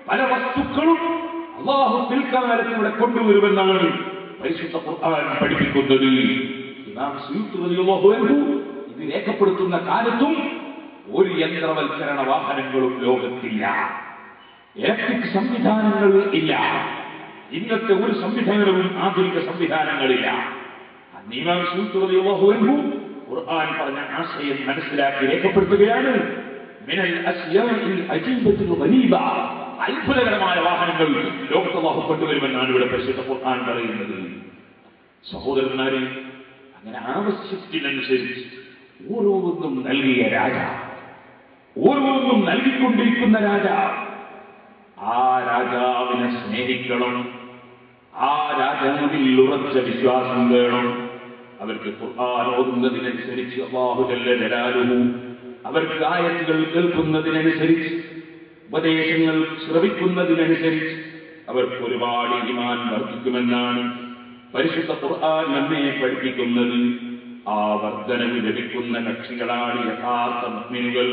പല വസ്തുക്കളും അല്ലാഹു പിൽക്കാലത്ത് ഇവിടെ കൊണ്ടുവരുമെന്നാണ് പരിശുദ്ധ ഖുർആൻ പഠിപ്പിക്കുന്നത്. ഇമാം സുയൂത്തി റളിയല്ലാഹു അൻഹു ഇത് രേഖപ്പെടുത്തുന്ന കാലത്തും ഒരു യന്ത്രവൽക്കരണ വാഹനങ്ങളും ലോകത്തില്ല, ഇലക്ട്രിക് സംവിധാനങ്ങൾ ഇല്ല, ഇന്നത്തെ ഒരു സംവിധാനവും ആധുനിക സംവിധാനങ്ങളില്ല. ഇമാം സുയൂത്തി റളിയല്ലാഹു അൻഹു ഖുർആൻ പറഞ്ഞ ആശയം മനസ്സിലാക്കി രേഖപ്പെടുത്തുകയാണ്. മിനൽ അശ്യാഇൽ അജീബത്തിൽ ഗരീബ, അത്ഭുതകരമായ വാഹനങ്ങൾ ലോകത്ത് അല്ലാഹു കൊണ്ടുവരുമെന്നാണ് ഇവിടെ പരിശുദ്ധ ഖുർആൻ പറയുന്നത്. സഹോദരന്മാരെ, അങ്ങനെ ആവശ്യത്തിനനുസരിച്ച് ഓരോന്നും നൽകിയ രാജാവ്, ഓരോന്നും നൽകിക്കൊണ്ടിരിക്കുന്ന രാജാവ്, ആ രാജാവിനെ സ്നേഹിക്കണം, ആ രാജാവിൽ ഉറച്ച വിശ്വാസം വേണം. അവർക്ക് ഖുർആൻ ഓതുന്നതിനനുസരിച്ച് അല്ലാഹു ജല്ല ജലാലുഹു അവർക്ക് ആയത്തുകൾ കേൾക്കുന്നതിനനുസരിച്ച്, ഉപദേശങ്ങൾ ശ്രവിക്കുന്നതിനനുസരിച്ച് അവർക്ക് ഒരുപാട് ഈമാൻ വർദ്ധിക്കുമെന്നാണ് പരിശുദ്ധ ഖുർആൻ നമ്മെ പഠിപ്പിക്കുന്നത്. ആ വർദ്ധനവ് ലഭിക്കുന്ന കക്ഷികളാണ് യഥാർത്ഥ മുഅ്മിനുകൾ,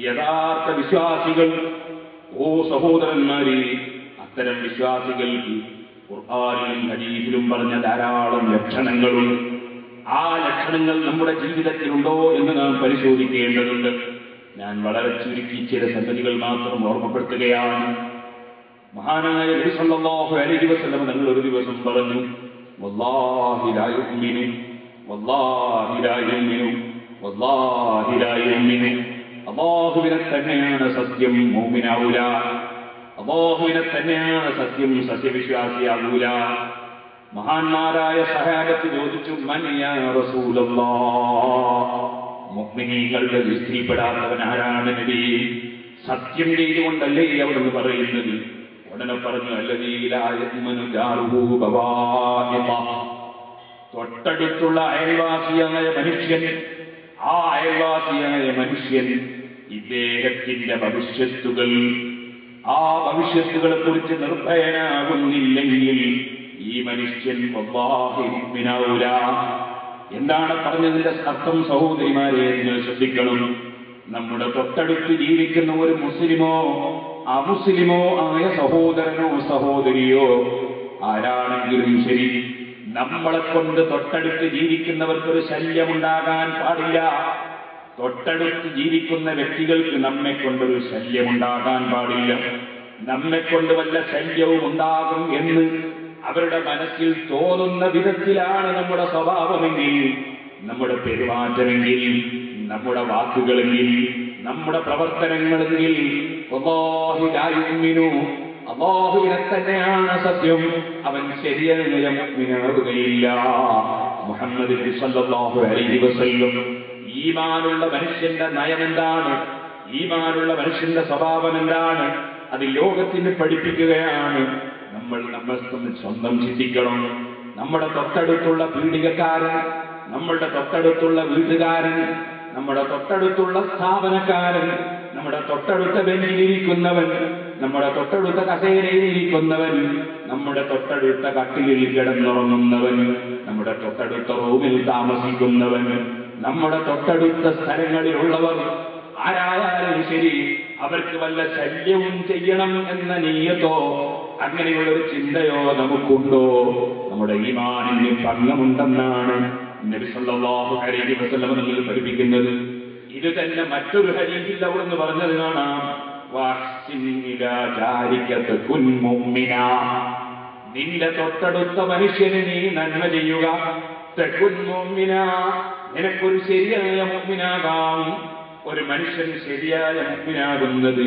യഥാർത്ഥ വിശ്വാസികൾ. ഓ സഹോദരന്മാരെ, അത്തരം വിശ്വാസികൾക്ക് ഖുർആനിലും ഹദീസിലും പറഞ്ഞ ധാരാളം ലക്ഷണങ്ങളുണ്ട്. ആ ലക്ഷണങ്ങൾ നമ്മുടെ ജീവിതത്തിലുണ്ടോ എന്ന് നാം പരിശോധിക്കേണ്ടതുണ്ട്. ഞാൻ വളരെ ചുരുക്കി ചില സംഗതികൾ മാത്രം ഓർമ്മപ്പെടുത്തുകയാണ്. മഹാനായ നബി സല്ലല്ലാഹു അലൈഹി വസല്ലം തങ്ങൾ ഒരു ദിവസം പറഞ്ഞു, വല്ലാഹി ലാ യുഅ്മിനു വല്ലാഹി ലാ യുഅ്മിനു വല്ലാഹി ലാ യുഅ്മിനു, അല്ലാഹുവിനെ തന്നെയാണ് സത്യം, മുഅ്മിനാവൂല. അല്ലാഹുവിനെ തന്നെയാണ് സത്യം, സത്യവിശ്വാസിയാവൂല. മഹാന്മാരായ സഹാബത്ത് ചോദിച്ചു, മൻ യാ റസൂലല്ലാഹ്, മുഅ്മിനീങ്ങളുടെ ലിസ്റ്റിൽപ്പെടാത്തവൻ ആരാണ് നബിയേ? സത്യം ചെയ്തുകൊണ്ടല്ലേ അവിടുന്ന് പറയുന്നത്? ഉടനെ പറഞ്ഞു, അല്ലദീ ലാ യഅ്മനു ജാറുഹു ബവാഇഖ, തൊട്ടടുത്തുള്ള അയൽവാസിയായ മനുഷ്യൻ, ആ അയൽവാസിയായ മനുഷ്യൻ ഇദ്ദേഹത്തിന്റെ ഭവിഷ്യത്തുകൾ, ആ ഭവിഷ്യത്തുകളെ കുറിച്ച് നിർഭയനാകുന്നില്ലെങ്കിൽ ഈ മനുഷ്യൻ വല്ലാഹി മുഅ്മിനാവൂല. എന്താണ് പറഞ്ഞതിന്റെ അർത്ഥം? സഹോദരിമാരെ, നിങ്ങൾ ശ്രദ്ധിക്കണം. നമ്മുടെ തൊട്ടടുത്ത് ജീവിക്കുന്ന ഒരു മുസ്ലിമോ അമുസ്ലിമോ ആയ സഹോദരനോ സഹോദരിയോ ആരാണെങ്കിലും ശരി, നമ്മളെ കൊണ്ട് തൊട്ടടുത്ത് ജീവിക്കുന്നവർക്കൊരു ശല്യമുണ്ടാകാൻ പാടില്ല. തൊട്ടടുത്ത് ജീവിക്കുന്ന വ്യക്തികൾക്ക് നമ്മെ കൊണ്ടൊരു ശല്യമുണ്ടാകാൻ പാടില്ല. നമ്മെ കൊണ്ട് വല്ല ശല്യവും ഉണ്ടാകും എന്ന് അവരുടെ മനസ്സിൽ തോന്നുന്ന വിധത്തിലാണ് നമ്മുടെ സ്വഭാവമെങ്കിൽ, നമ്മുടെ പെരുമാറ്റമെങ്കിൽ, നമ്മുടെ വാക്കുകളെങ്കിൽ, നമ്മുടെ പ്രവർത്തനങ്ങളെങ്കിൽ, അല്ലാഹുവിനെ തന്നെയാണ് സത്യം, അവൻ ശരിയായ മുഅ്മിനാവുകയില്ല. മുഹമ്മദ് നബി സല്ലല്ലാഹു അലൈഹി വസല്ലം ഈമാനുള്ള മനുഷ്യന്റെ നയം എന്താണ്, ഈമാനുള്ള മനുഷ്യന്റെ സ്വഭാവം എന്താണ്, അത് ലോകത്തിന് പഠിപ്പിക്കുകയാണ്. നമ്മൾ സ്വന്തം ചിന്തിക്കണം. നമ്മുടെ തൊട്ടടുത്തുള്ള പീഡികക്കാരൻ, നമ്മളുടെ തൊട്ടടുത്തുള്ള വീട്ടുകാരൻ, നമ്മുടെ തൊട്ടടുത്തുള്ള സ്ഥാപനക്കാരൻ, നമ്മുടെ തൊട്ടടുത്ത ബെഞ്ചിലിരിക്കുന്നവൻ, നമ്മുടെ തൊട്ടടുത്ത കസേരയിലിരിക്കുന്നവൻ, നമ്മുടെ തൊട്ടടുത്ത കട്ടിലിൽ കിടന്നുറങ്ങുന്നവൻ, നമ്മുടെ തൊട്ടടുത്ത റൂമിൽ താമസിക്കുന്നവൻ, നമ്മുടെ തൊട്ടടുത്ത സ്ഥലങ്ങളിലുള്ളവർ ആരായാലും ശരി, അവർക്ക് വല്ല ശല്യവും ചെയ്യണം എന്ന നീയത്തോ അങ്ങനെയുള്ളൊരു ചിന്തയോ നമുക്കുണ്ടോ? നമ്മുടെ ഈമാനിന് ഭംഗമുണ്ടെന്നാണ് നബി സല്ലല്ലാഹു അലൈഹി വസല്ലം നമ്മൾ പഠിപ്പിക്കുന്നത്. ഇത് തന്നെ മറ്റൊരു ഹദീസിൽ അവിടുന്ന് പറഞ്ഞത് കാണാം, വഹ്സിൻ ഇലാ ജാരിക തകുൻ മുഅ്മിനാ, നിന്റെ തൊട്ടടുത്ത മനുഷ്യന് നീ നന്മ ചെയ്യുക. തകുൻ മുഅ്മിനാ, നിനക്കൊരു ശരിയായ മുഅ്മിനാകാം. ഒരു മനുഷ്യൻ ശരിയായ മുഅ്മിനാകുന്നത്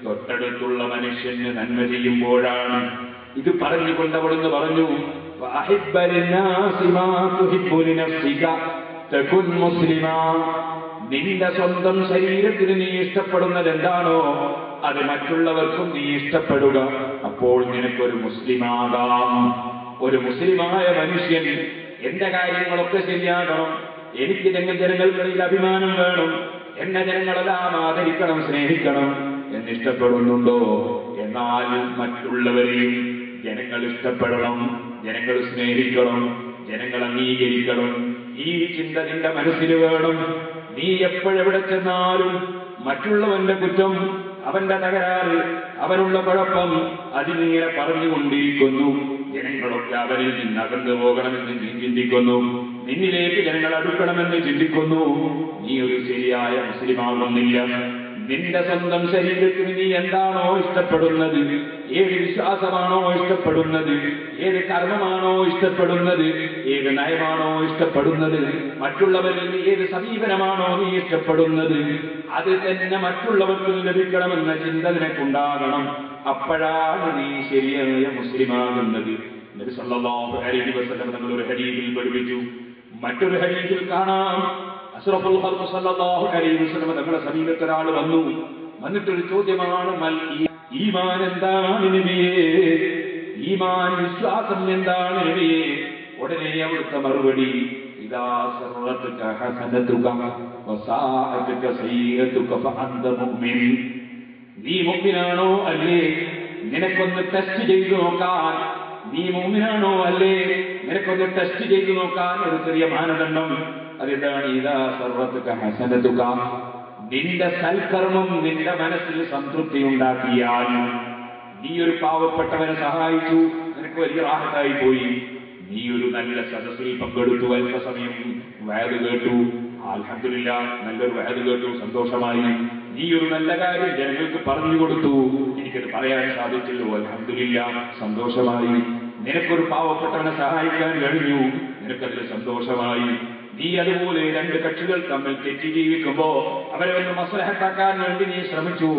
തൊട്ടടുത്തുള്ള മനുഷ്യന് നന്മ ചെയ്യുമ്പോഴാണ്. ഇത് പറഞ്ഞുകൊണ്ട് അവിടുന്ന് പറഞ്ഞു, വഅഹിബ്ബ ലിന്നാസി മാ തുഹിബ്ബു ലിനഫ്സിക തകുൻ മുസ്ലിമാ, നിന്റെ സ്വന്തം ശരീരത്തിന് നീ ഇഷ്ടപ്പെടുന്നത് എന്താണോ അത് മറ്റുള്ളവർക്കും നീ ഇഷ്ടപ്പെടുക. അപ്പോൾ നിനക്കൊരു മുസ്ലിമാകാം. ഒരു മുസ്ലിമായ മനുഷ്യൻ എന്റെ കാര്യങ്ങളൊക്കെ ശരിയാകണം, എനിക്ക് ജനങ്ങൾക്കിടയിൽ അഭിമാനം വേണം, എന്നെ ജനങ്ങളെല്ലാം ആദരിക്കണം, സ്നേഹിക്കണം എന്നിഷ്ടപ്പെടുന്നുണ്ടോ? എന്നാൽ മറ്റുള്ളവരെയും ജനങ്ങൾ ഇഷ്ടപ്പെടണം, ജനങ്ങൾ സ്നേഹിക്കണം, ജനങ്ങൾ അംഗീകരിക്കണം. ഈ ചിന്ത നിന്റെ മനസ്സിൽ വേണം. നീ എപ്പോഴെവിടെ ചെന്നാലും മറ്റുള്ളവന്റെ കുറ്റം, അവന്റെ തകരാറ്, അവനുള്ള കുഴപ്പം അതിനിങ്ങനെ പറഞ്ഞുകൊണ്ടിരിക്കുന്നു. ജനങ്ങളൊക്കെ അവരിൽ നിന്ന് അകന്നു പോകണമെന്ന് നീ ചിന്തിക്കുന്നു, നിന്നിലേക്ക് ജനങ്ങൾ അടുക്കണമെന്ന് ചിന്തിക്കുന്നു. നീ ഒരു ശരിയായ മുസ്ലിമാകുന്നില്ല. നിന്റെ സ്വന്തം ശരീരത്തിന് നീ എന്താണോ ഇഷ്ടപ്പെടുന്നത്, ഏത് വിശ്വാസമാണോ ഇഷ്ടപ്പെടുന്നത്, ഏത് കർമ്മമാണോ ഇഷ്ടപ്പെടുന്നത്, ഏത് നയമാണോ ഇഷ്ടപ്പെടുന്നത്, മറ്റുള്ളവരിൽ ഏത് സമീപനമാണോ നീ ഇഷ്ടപ്പെടുന്നത്, അത് തന്നെ മറ്റുള്ളവർക്കും ലഭിക്കണമെന്ന ചിന്ത നിനക്കുണ്ടാകണം. അപ്പോഴാണ് നീ ശരിയായ മുസ്ലിമാകുന്നത്. നബി സല്ലല്ലാഹു അലൈഹി വസല്ലം നമ്മൾ ഒരു ഹദീസിൽ പഠിപ്പിച്ചു. മറ്റൊരു ഹദീസിൽ കാണാം, അഷ്റഫുൽ ഖൽഖ് സല്ലല്ലാഹു അലൈഹി വസല്ലം തങ്ങളുടെ സമീപത്ത് ഒരാൾ വന്നിട്ടൊരു ചോദ്യമാണ്, മൽ ഈമാൻ എന്താണ് നബിയേ? ഈമാൻ വിശ്വാസം എന്താണ് നബിയേ? ഉടനെ അവിടുത്തെ മറുപടി, ഇദാ സർറതുക ഹസനതുക വസാഅതുക സയ്യിഅതുക ഫഅന്ത മുഅ്മിൻ. നീ മുഅ്മിനാണോ അല്ലേ? നിനക്കൊന്ന് ടെസ്റ്റ് ചെയ്തു നോക്കാൻ, നീ മുഅ്മിനാണോ അല്ലേ? നിനക്കൊന്ന് ടെസ്റ്റ് ചെയ്തു നോക്കാൻ ഒരു ചെറിയ മാനദണ്ഡം. അതെന്താണ്? ഇദാ സർറതുക ഹസനതുക, നിന്റെ സൽക്കർമ്മം നിന്റെ മനസ്സിൽ സംതൃപ്തി ഉണ്ടാക്കിയാൽ, നീ ഒരു പാവപ്പെട്ടവനെ സഹായിച്ചു, നിനക്ക് വലിയ റാഹത്തായി പോയി. നീ ഒരു നല്ല സദസ്സിൽ പങ്കെടുത്തു, അല്പസമയം വഅദ് കേട്ടു, അൽഹംദുലില്ലാഹ് നല്ലൊരു വഅദ് കേട്ടു, സന്തോഷമായി. നീ ഒരു നല്ല കാര്യം ജനങ്ങൾക്ക് പറഞ്ഞു കൊടുത്തു, എനിക്കത് പറയാൻ സാധിച്ചല്ലോ, അൽഹംദുലില്ലാഹ് സന്തോഷമായി. നിനക്കൊരു പാവപ്പെട്ടവനെ സഹായിക്കാൻ കഴിഞ്ഞു, നിനക്കതിൽ സന്തോഷമായി. നീ അതുപോലെ രണ്ട് കക്ഷികൾ തമ്മിൽ തെറ്റി ജീവിക്കുമ്പോ അവരെ ഒന്ന് മസ്ലഹത്താക്കാൻ വേണ്ടി നീ ശ്രമിച്ചു,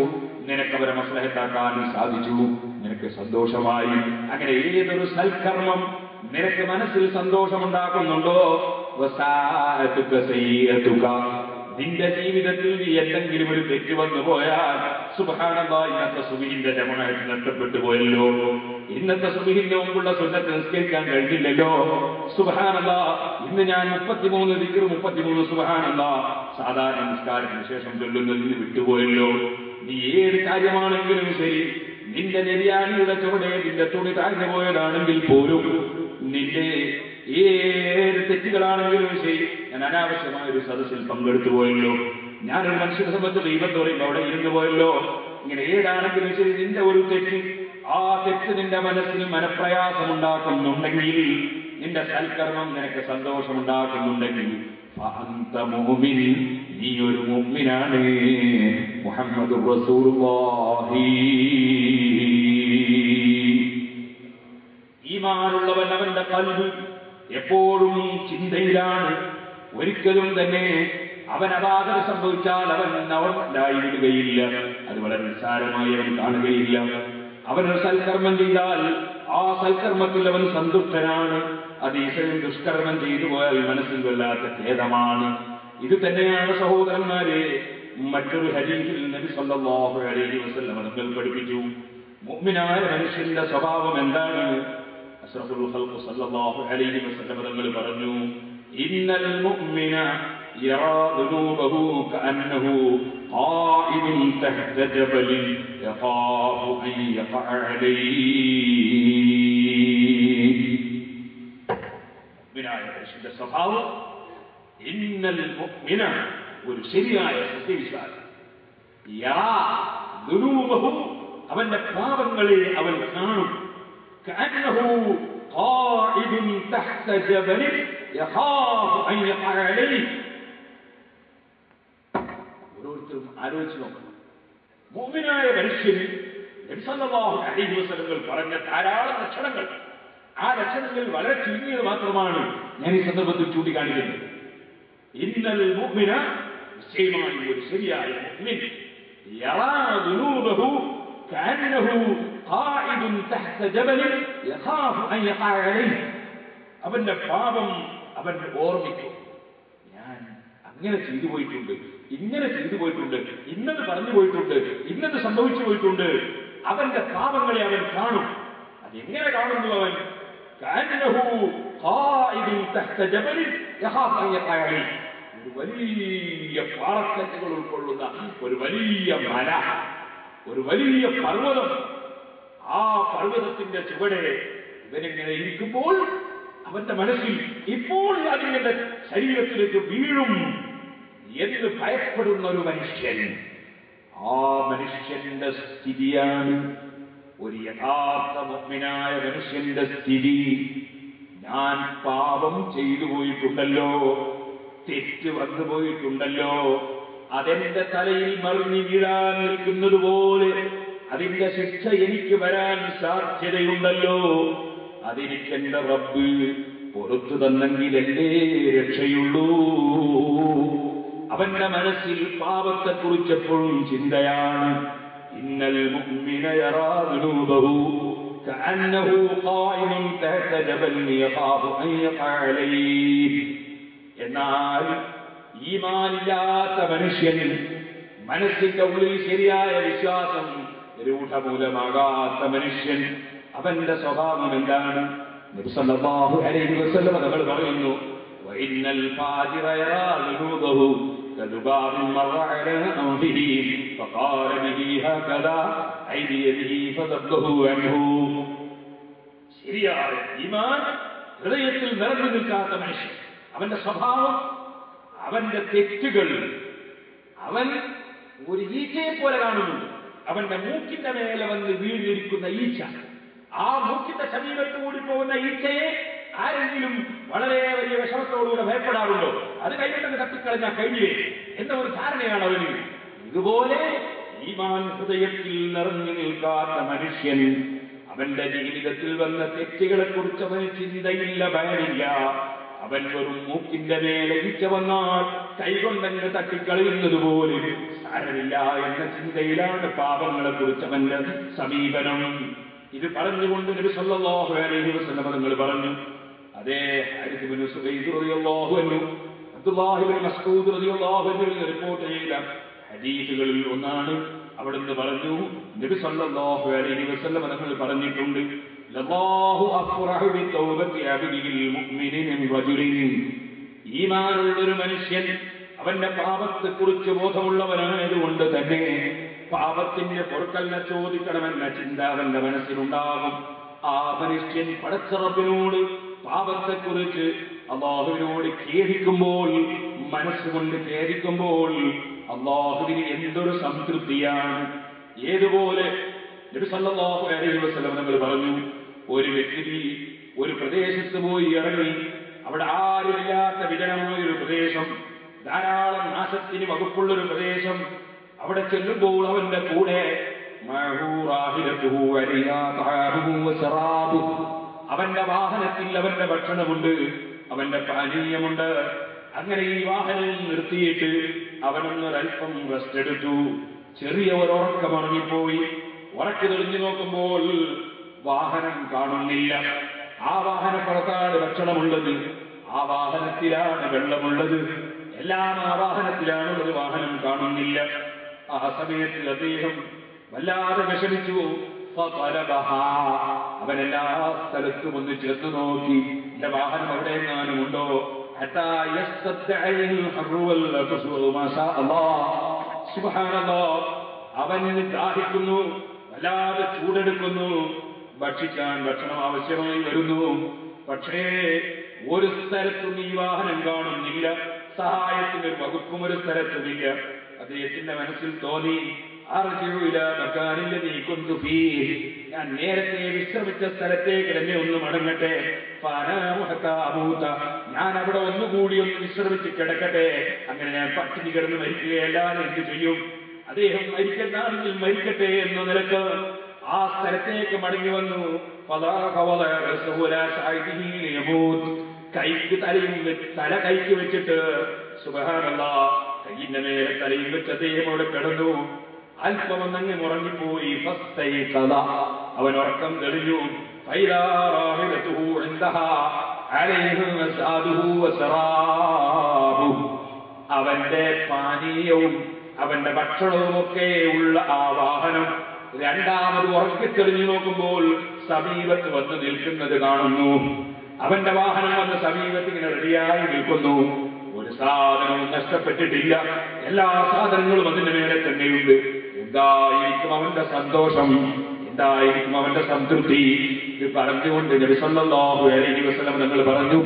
നിനക്കവരെ മസ്ലഹത്താക്കാൻ സാധിച്ചു, നിനക്ക് സന്തോഷമായി. അങ്ങനെ ഏതൊരു സൽക്കർമ്മം നിനക്ക് മനസ്സിൽ സന്തോഷമുണ്ടാക്കുന്നുണ്ടോ? നിന്റെ ജീവിതത്തിൽ എന്തെങ്കിലും ഒരു തെറ്റ് വന്നു പോയാൽ സുബ്ഹാനല്ലാഹ്, ഇന്നത്തെ സുബ്ഹിന്റെ ജമാഅത്ത് നഷ്ടപ്പെട്ടു പോയല്ലോ, ഇന്നത്തെ സുബ്ഹിന്റെ മുമ്പുള്ള സുന്നത്ത് നിസ്കരിക്കാൻ കഴിഞ്ഞില്ലല്ലോ, സുബ്ഹാനല്ലാഹ്, ഇന്ന് ഞാൻ 33 ദിക്ർ 33 സുബ്ഹാനല്ലാഹ് സാധാരണ നിസ്കാരത്തിന് ശേഷം ചൊല്ലുന്നതിന് വിട്ടുപോയല്ലോ. നീ ഏത് കാര്യമാണെങ്കിലും ശരി, നിന്റെ നെരിയാണിയുടെ ചുവടെ നിന്റെ തുണി താഴ്ന്നു പോയതാണെങ്കിൽ പോലും, നിന്റെ ഏത് തെറ്റുകളാണെങ്കിലും ശരി, ഞാൻ അനാവശ്യമായ ഒരു സദസ്സിൽ പങ്കെടുത്തു പോയല്ലോ, ഞാനൊരു മനുഷ്യനെ സംബന്ധിച്ച് ദൈവത്ത് പറയുമ്പോൾ അവിടെ ഇരുന്നു പോയല്ലോ, ഇങ്ങനെ ഏതാണെങ്കിലും ശരി, നിന്റെ ഒരു തെറ്റ്, ആ തെറ്റ് നിന്റെ മനസ്സിൽ മനപ്രയാസമുണ്ടാക്കുന്നുണ്ടെങ്കിൽ, നിന്റെ സൽക്കർമ്മം നിനക്ക് സന്തോഷമുണ്ടാക്കുന്നുണ്ടെങ്കിൽ, നീ ഒരു മുഅ്മിനാണ്. മുഹമ്മദുർ റസൂലുള്ളാഹി. ഈമാനുള്ളവൻ അവന്റെ ഖൽബ് എപ്പോഴും ചിന്തയിലാണ്. ഒരിക്കലും തന്നെ അവൻ അപാകത സംഭവിച്ചാൽ അവൻ നോർമലായിരിക്കുകയില്ല, അത് വളരെ നിസ്സാരമായി അവൻ കാണുകയില്ല. അവനൊരു സൽക്കർമ്മം ചെയ്താൽ ആ സൽക്കർമ്മത്തിൽ അവൻ സന്തുഷ്ടനാണ്. അതേസമയം ദുഷ്കർമ്മം ചെയ്തു പോയാൽ മനസ്സിൽ വല്ലാത്ത ഖേദമാണ്. ഇത് തന്നെയാണ് സഹോദരന്മാരെ മറ്റൊരു ഹദീസിൽ നബി സല്ലല്ലാഹു അലൈഹി വസല്ലം തങ്ങൾ പഠിപ്പിച്ചു. മുഅ്മിനായ മനുഷ്യന്റെ സ്വഭാവം എന്താണ്? അഷ്റഫുൽ ഖൽഖ് സല്ലല്ലാഹു അലൈഹി വസല്ലം തങ്ങൾ പറഞ്ഞു, ഇന്നൽ മുഅ്മിന യറാ ദുനൂബഹു കഅന്നഹു ഖായിദുൻ തഹ്ത ജബലിൻ യഖാഫു അൻ യഖഅ അലൈഹി. മുഅ്മിനായ മനുഷ്യന്റെ സ്വഭാവം, ഇന്നൽ മുഅ്മിന, ഒരു ശരിയായ സത്യവിശ്വാസി, യറാ ദുനൂബഹു, അവന്റെ പാപങ്ങളെ അവൻ കാണും, കഅന്നഹു ഖായിദുൻ തഹ്ത ജബലിൻ യഖാഫു അൻ യഖഅ അലൈഹി. ഓരോരുത്തരും ആലോചിച്ച് നോക്കണം. മുഅ്മിനായ മനുഷ്യന് നബി സല്ലല്ലാഹു അലൈഹി വസല്ലം പറഞ്ഞ ധാരാളം ലക്ഷണങ്ങൾ, ആ ലക്ഷണങ്ങൾ വളരെ ചുരുങ്ങിയത് മാത്രമാണ് ഞാൻ ഈ സന്ദർഭത്തിൽ ചൂണ്ടിക്കാണിക്കുന്നത്. ഇന്നൽ മുഅ്മിന, നിശ്ചയമായി ഒരു ശരിയായ മുഅ്മിൻ, യറാ ദുനൂബഹു കഅന്നഹു ഖായിദുൻ തഹ്ത ജബലിൻ യഖാഫു അൻ യഖഅ അലൈഹി. അവന്റെ പാപം അവൻ ഓർമ്മിക്കും. ഞാൻ അങ്ങനെ ചെയ്തു പോയിട്ടുണ്ട്, ഇങ്ങനെ ചെയ്തു പോയിട്ടുണ്ട്, ഇന്നത് പറഞ്ഞു പോയിട്ടുണ്ട്, ഇന്നത് സംഭവിച്ചു പോയിട്ടുണ്ട്. അവന്റെ പാപങ്ങളെ അവൻ കാണും. അതെങ്ങനെ കാണുന്നു? അവൻ കഅന്നഹു ഖായിദുൻ തഹ്ത ജബലിൻ യഖാഫു അൻ യഖഅ അലൈഹി. ഒരു വലിയ പാറക്കല്ലുകൾ ഉൾക്കൊള്ളുന്ന ഒരു വലിയ മല, ഒരു വലിയ പർവ്വതം. ആ പർവ്വതത്തിന്റെ ചുവടെ ഇവനിങ്ങനെ ഇരിക്കുമ്പോൾ അവന്റെ മനസ്സിൽ ഇപ്പോൾ അതിന്റെ ശരീരത്തിലേക്ക് വീഴും എന്ന് ഭയപ്പെടുന്ന ഒരു മനുഷ്യൻ. ആ മനുഷ്യന്റെ സ്ഥിതിയാണ് ഒരു യഥാർത്ഥ മുഅ്മിനായ മനുഷ്യന്റെ സ്ഥിതി. ഞാൻ പാപം ചെയ്തു പോയിട്ടുണ്ടല്ലോ, തെറ്റ് വന്നു പോയിട്ടുണ്ടല്ലോ, അതെന്റെ തലയിൽ മറിഞ്ഞു വീഴാൻ നിൽക്കുന്നത് പോലെ അതിന്റെ ശിക്ഷ എനിക്ക് വരാൻ സാധ്യതയുണ്ടല്ലോ. അതെനിക്ക് എന്റെ റബ്ബ് പുറത്തു തന്നെങ്കിലല്ലേ രക്ഷയുള്ളൂ. അവന്റെ മനസ്സിൽ പാപത്തെക്കുറിച്ചെപ്പോഴും ചിന്തയാണ്. ഇന്നൽ മുഅ്മിന യറാ ദുനൂബഹു കഅന്നഹു ഖായിമുൻ തഹ്ത ജബലിൻ യഖാഫു അൻ യഖഅ അലൈഹി. എന്നാൽ ഈമാനില്ലാത്ത മനുഷ്യൻ, മനസ്സിന്റെ ഉള്ളിൽ ശരിയായ വിശ്വാസം രൂഢമൂലമാകാത്ത മനുഷ്യൻ, അവന്റെ സ്വഭാവം എന്താണ്? നബി സല്ലല്ലാഹു അലൈഹി വസല്ലം തങ്ങൾ പറയുന്നു, വഇന്നൽ ഫാജിറ യറാ ദുനൂബഹു കദുബാബിൻ മറ അലാ അൻഫിഹി ഫഖാല ബിഹി ഹകദാ ഐദിയഹി ഫദബ്ബഹു അൻഹു. ശരിയായ ഈമാൻ ഹൃദയത്തിൽ നിറഞ്ഞു നിൽക്കാത്ത മനുഷ്യൻ, അവന്റെ സ്വഭാവം, അവന്റെ തെറ്റുകൾ അവൻ ഒരു ഈച്ചയെ പോലെ കാണുന്നുണ്ട്. അവന്റെ മൂക്കിന്റെ മേലെ വന്ന് വീണിരിക്കുന്ന ഈച്ച, ആ മൂക്കിന്റെ സമീപത്തുകൂടി പോകുന്ന ഈച്ചയെ ആരെങ്കിലും വളരെ വലിയ വിഷമത്തോടുകൂടെ ഭയപ്പെടാറുണ്ടോ? അത് കൈകൊണ്ടൊക്കെ തട്ടിക്കളഞ്ഞാൽ കഴിഞ്ഞില്ലേ എന്ന ഒരു ധാരണയാണ് അവന്. ഇതുപോലെ ഈമാൻ ഹൃദയത്തിൽ നിറഞ്ഞു നിൽക്കാത്ത മനുഷ്യൻ, അവന്റെ ജീവിതത്തിൽ വന്ന തെറ്റുകളെ കുറിച്ച് അവന് ചിന്തയില്ല, ഭയമില്ല. അവൻ വെറും മൂക്കിന്റെ മേലെ ഈച്ച വന്നാൽ കൈകൊണ്ടങ്ങ് തട്ടിക്കളയുന്നത് പോലെ സാരമില്ല എന്ന ചിന്തയിലാണ് പാപങ്ങളെ കുറിച്ച് അവന്റെ സമീപനം. ഇത് പറഞ്ഞുകൊണ്ട് നബി സല്ലല്ലാഹു അലൈഹി വസല്ലം തങ്ങൾ പറഞ്ഞു, അതേ ഹാരിസ് ഇബ്നു സുബൈദ് റളിയല്ലാഹു അൻഹു അബ്ദുല്ലാഹി ഇബ്നു മസ്ഊദ് റളിയല്ലാഹു അൻഹു റിപ്പോർട്ട് ചെയ്ത ഹദീസുകളിൽ ഒന്നാണ്. അവിടുന്ന് പറഞ്ഞു, നബി സല്ലല്ലാഹു അലൈഹി വസല്ലം തങ്ങൾ പറഞ്ഞിട്ടുണ്ട്, ലല്ലാഹു അഫ്റഹു ബിതൗബത്തി അബ്ദിൽ മുഅ്മിനി മിൻ റജുലിൻ. ഈമാനുള്ളൊരു മനുഷ്യൻ അവന്റെ പാപത്തെക്കുറിച്ച് ബോധമുള്ളവനായതുകൊണ്ട് തന്നെ പാപത്തിന്റെ പൊറുക്കലിനെ ചോദിക്കണമെന്ന ചിന്ത അവന്റെ മനസ്സിലുണ്ടാകും. ആ മനുഷ്യൻ പടച്ച റബ്ബിനോട് പാപത്തെക്കുറിച്ച് അല്ലാഹുവിനോട് ഖേദിക്കുമ്പോൾ, മനസ്സുകൊണ്ട് ഖേദിക്കുമ്പോൾ അല്ലാഹുവിന് എന്തൊരു സംതൃപ്തിയാണ്. ഏതുപോലെ നബി സല്ലല്ലാഹു അലൈഹി വസല്ലം തങ്ങൾ പറഞ്ഞു, ഒരു വ്യക്തി ഒരു പ്രദേശത്ത് പോയി ഇറങ്ങി, അവിടെ ആരുമില്ലാത്ത വിജനമായൊരു പ്രദേശം, ധാരാളം നാശത്തിന് വകുപ്പുള്ളൊരു പ്രദേശം. അവിടെ ചെല്ലുമ്പോൾ അവന്റെ കൂടെ അവന്റെ വാഹനത്തിൽ അവന്റെ ഭക്ഷണമുണ്ട്, അവന്റെ പാനീയമുണ്ട്. അങ്ങനെ ഈ വാഹനം നിർത്തിയിട്ട് അവനൊന്നൊരൽപ്പം റെസ്റ്റ് എടുത്തു. ചെറിയ ഒരുറക്കമുറങ്ങിപ്പോയി. ഉറക്കി തെളിഞ്ഞു നോക്കുമ്പോൾ വാഹനം കാണുന്നില്ല. ആ വാഹനപ്പുറത്താണ് ഭക്ഷണമുള്ളത്, ആ വാഹനത്തിലാണ് വെള്ളമുള്ളത്, എല്ലാം ആ വാഹനത്തിലാണുള്ളത്. വാഹനം കാണുന്നില്ല. ആ സമയത്ത് അദ്ദേഹം വല്ലാതെ വിഷമിച്ചു. അവനെല്ലാ സ്ഥലത്തും ഒന്ന് ചെന്ന് നോക്കി, എന്റെ വാഹനം അവിടെ എങ്ങാനും ഉണ്ടോ. അവന് ദാഹിക്കുന്നു, വല്ലാതെ ചൂടെടുക്കുന്നു, ഭക്ഷിക്കാൻ ഭക്ഷണം ആവശ്യമായി വരുന്നു. പക്ഷേ ഒരു സ്ഥലത്തും ഈ വാഹനം കാണുന്നില്ല, സഹായത്തിന് ഒരു വകുപ്പും ഒരു സ്ഥലത്തുമില്ല. അദ്ദേഹത്തിന്റെ മനസ്സിൽ തോന്നി, ഞാൻ നേരത്തെ വിശ്രമിച്ച സ്ഥലത്തേക്ക് തന്നെ ഒന്ന് മടങ്ങട്ടെ, ഞാൻ അവിടെ ഒന്നുകൂടി ഒന്ന് വിശ്രമിച്ച് കിടക്കട്ടെ. അങ്ങനെ ഞാൻ പട്ടിണി കിടന്ന് മരിക്കുകയല്ലാതെ എന്ത് ചെയ്യും? അദ്ദേഹം മരിക്കണ്ടാണെങ്കിൽ മരിക്കട്ടെ എന്ന നിലക്ക് ആ സ്ഥലത്തേക്ക് മടങ്ങി വന്നു. തല കൈക്ക് വെച്ചിട്ട് സുബ്ഹാനല്ലാഹ്, കയ്യിന്റെ മേലെ തലയും വെച്ച് അദ്ദേഹം അവിടെ കിടന്നു. അല്പം ഒന്നങ്ങ് ഉറങ്ങിപ്പോയി. അവൻ ഉറക്കം തെളിഞ്ഞു. അവന്റെ പാനീയവും അവന്റെ ഭക്ഷണവും ഒക്കെ ഉള്ള ആ വാഹനം രണ്ടാമത് ഉറക്കി തെളിഞ്ഞു നോക്കുമ്പോൾ സമീപത്ത് വന്ന് നിൽക്കുന്നത് കാണുന്നു. അവന്റെ വാഹനം വന്ന് സമീപത്ത് ഇങ്ങനെ റെഡിയായി നിൽക്കുന്നു. ഒരു സാധനവും നഷ്ടപ്പെട്ടിട്ടില്ല, എല്ലാ സാധനങ്ങളും അതിന്റെ മേലെ തന്നെയുണ്ട്. എന്തായിരിക്കും അവന്റെ സന്തോഷം, എന്തായിരിക്കും അവന്റെ സംതൃപ്തി? ഇത് പറഞ്ഞുകൊണ്ട് നബി സല്ലല്ലാഹു അലൈഹി വസല്ലം തങ്ങൾ പറഞ്ഞു,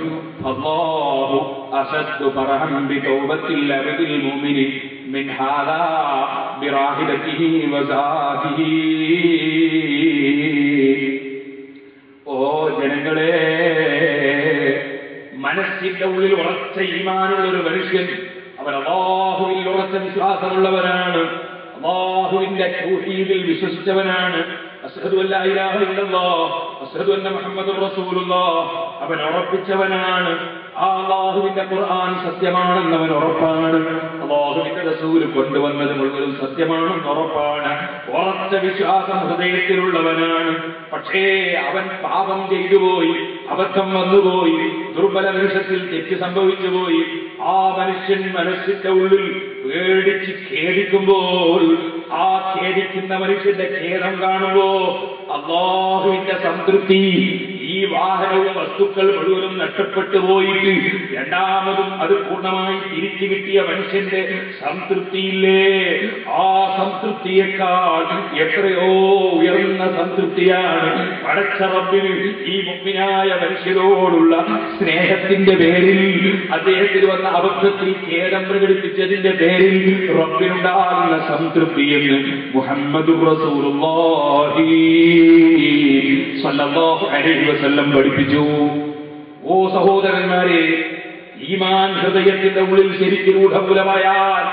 അല്ലാഹു അശദ്ദു ഫറഹൻ ബിതൗബത്തിൽ അബ്ദിൽ മുഅ്മിനി മിൻ ഹാദാ ബിറാഹിദതിഹി വസാതിഹി. ഓ ജനങ്ങളെ, മനസ്സിന്റെ ഉള്ളിൽ ഉറച്ച ഈമാനുള്ള ഒരു മനുഷ്യൻ, അവൻ അല്ലാഹുവിൽ ഉറച്ച വിശ്വാസമുള്ളവനാണ്, അല്ലാഹുവിന്റെ തൗഹീദിൽ വിശ്വസിച്ചവനാണ്. അശ്ഹദു അല്ലാ ഇലാഹ ഇല്ലല്ലാഹ് അശ്ഹദു അന്ന മുഹമ്മദുർ റസൂലുള്ളാഹ് അവൻ ഉറപ്പിച്ചവനാണ്. ആ അല്ലാഹുവിന്റെ ഖുർആൻ സത്യമാണെന്നവൻ ഉറപ്പാണ്. അല്ലാഹുവിന്റെ റസൂൽ കൊണ്ടുവന്നത് മുഴുവനും സത്യമാണെന്ന് ഉറപ്പാണ്. ഉറച്ച വിശ്വാസം ഹൃദയത്തിലുള്ളവനാണ്. പക്ഷേ അവൻ പാപം ചെയ്തുപോയി, അബദ്ധം വന്നുപോയി, ദുർബല നിമിഷത്തിൽ തെറ്റ് സംഭവിച്ചു പോയി. ആ മനുഷ്യൻ മനസ്സിന്റെ ഉള്ളിൽ പേടിച്ച് ഖേദിക്കുമ്പോൾ, ആ ഖേദിക്കുന്ന മനുഷ്യന്റെ ഖേദം കാണുമ്പോ അല്ലാഹുവിന്റെ സംതൃപ്തി, ഈ വാഹനവും വസ്തുക്കൾ മുഴുവനും നഷ്ടപ്പെട്ടു പോയിട്ട് രണ്ടാമതും അത് പൂർണ്ണമായി തിരിച്ചു കിട്ടിയ മനുഷ്യന്റെ സംതൃപ്തിയില്ലേ, ആ സംതൃപ്തിയേക്കാൾ എത്രയോ ഉയർന്ന സംതൃപ്തിയാണ് പടച്ച റബ്ബിന് ഈ മുഅ്മിനായ മനുഷ്യരോടുള്ള സ്നേഹത്തിന്റെ പേരിൽ, അദ്ദേഹത്തിന് വന്ന അബദ്ധത്തിൽ ഖേദം പ്രകടിപ്പിച്ചതിന്റെ പേരിൽ റബ്ബിനുണ്ടാകുന്ന സംതൃപ്തി എന്ന് മുഹമ്മദുർ റസൂലുള്ളാഹി സ്വല്ലല്ലാഹു അലൈഹി വസല്ലം പഠിപ്പിച്ചു. ഓ സഹോദരന്മാരെ, ഈമാൻ ഹൃദയത്തിന്റെ ഉള്ളിൽ ശരിക്കും രൂഢമൂലമായാൽ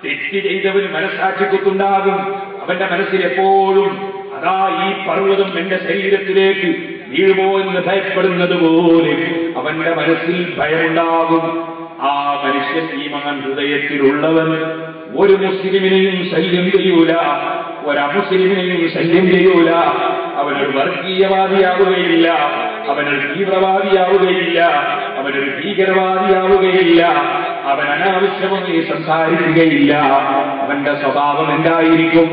തെറ്റ് ചെയ്തവന് മനസ്സാക്ഷിക്കുണ്ടാകും. അവന്റെ മനസ്സിൽ എപ്പോഴും അതാ ഈ പർവ്വതം എന്റെ ശരീരത്തിലേക്ക് വീഴുമോ എന്ന് ഭയപ്പെടുന്നത് പോലെ അവന്റെ മനസ്സിൽ ഭയമുണ്ടാകും. ആ മനുഷ്യൻ ഈമാൻ ഹൃദയത്തിലുള്ളവൻ ഒരു മുസ്ലിമിനെയും ശല്യം ചെയ്യൂല, ഒരമുസ്ലിമിനെയും ശല്യം ചെയ്യൂല. അവനൊരു വർഗീയവാദിയാവുകയില്ല, അവനൊരു തീവ്രവാദിയാവുകയില്ല, അവനൊരു ഭീകരവാദിയാവുകയില്ല, അവൻ അനാവശ്യമായി സംസാരിക്കുകയില്ല. അവന്റെ സ്വഭാവം എന്തായിരിക്കും?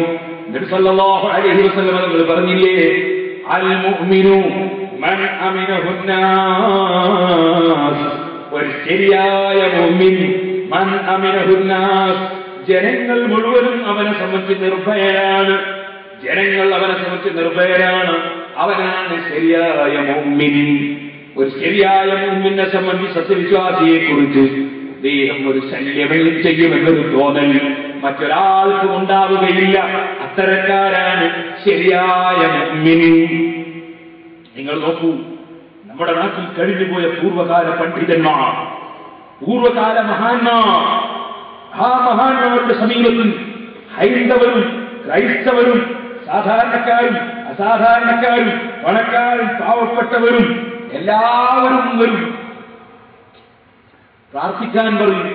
നബി സല്ലല്ലാഹു അലൈഹി വസല്ലം തങ്ങൾ പറഞ്ഞില്ലേ, അൽ മുഅ്മിനു മൻ അമിനഹുന്നാസ്. ഒരു ശരിയായ മുഅ്മിൻ മൻ അമിനഹുന്നാസ്, ജനങ്ങൾ മുഴുവനും അവനെ സംബന്ധിച്ച് നിർഭയരാണ്. ജനങ്ങൾ അവനെ സംബന്ധിച്ച് നിർഭയരാണ്. അവനാണ് ശരിയായ മുഅ്മിൻ. ഒരു ശരിയായ മുഅ്മിനെ സംബന്ധിച്ച്, സത്യവിശ്വാസിയെ കുറിച്ച് അദ്ദേഹം ഒരു ശല്യമെങ്കിലും ചെയ്യുമെന്നൊരു തോന്നൽ മറ്റൊരാൾക്കും ഉണ്ടാവുകയില്ല. അത്തരക്കാരാണ് ശരിയായ മുഅ്മിൻ. നിങ്ങൾ നോക്കൂ, നമ്മുടെ നാട്ടിൽ കഴിഞ്ഞുപോയ പൂർവ്വകാല പണ്ഡിതന്മാർ, പൂർവ്വകാല മഹാന്മാർ, ആ മഹാന്മാരുടെ സമീപത്തിൽ ഹൈന്ദവരും ക്രൈസ്തവരും സാധാരണക്കാരും അസാധാരണക്കാരും പണക്കാരും പാവപ്പെട്ടവരും എല്ലാവരും വരും, പ്രാർത്ഥിക്കാൻ പറയും.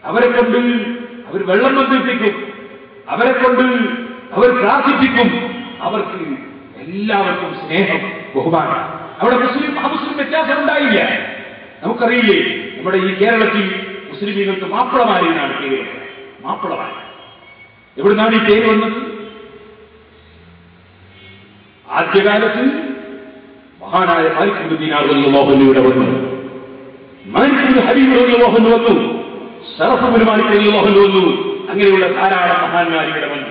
അവരെ കൊണ്ട് അവർ വെള്ളം ബന്ധിപ്പിക്കും, അവരെ കൊണ്ട് അവർ പ്രാർത്ഥിപ്പിക്കും. അവർക്ക് എല്ലാവർക്കും സ്നേഹം, ബഹുമാനം. അവിടെ മുസ്ലിം അമുസ്ലിം വ്യത്യാസം ഉണ്ടായില്ല. നമുക്കറിയില്ലേ, നമ്മുടെ ഈ കേരളത്തിൽ മുസ്ലിമീങ്ങൾക്ക് മാപ്പിളമാരി എന്നാണ് പേര്. മാപ്പിളമാരി എവിടുന്നാണ് ഈ പേര് വന്നത്? ആദ്യകാലത്ത് മഹാനായ മാലിക് ഇബ്നു ദീനാർ റളിയല്ലാഹു അൻഹുവിടെ വന്നു, മാലിക് ഇബ്നു ഹബീബ് റളിയല്ലാഹു അൻഹു വന്നു, ശറഫ് ഇബ്നു മാലിക് റളിയല്ലാഹു അൻഹു വന്നു. അങ്ങനെയുള്ള ധാരാളം മഹാന്മാർ ഇവിടെ വന്നു.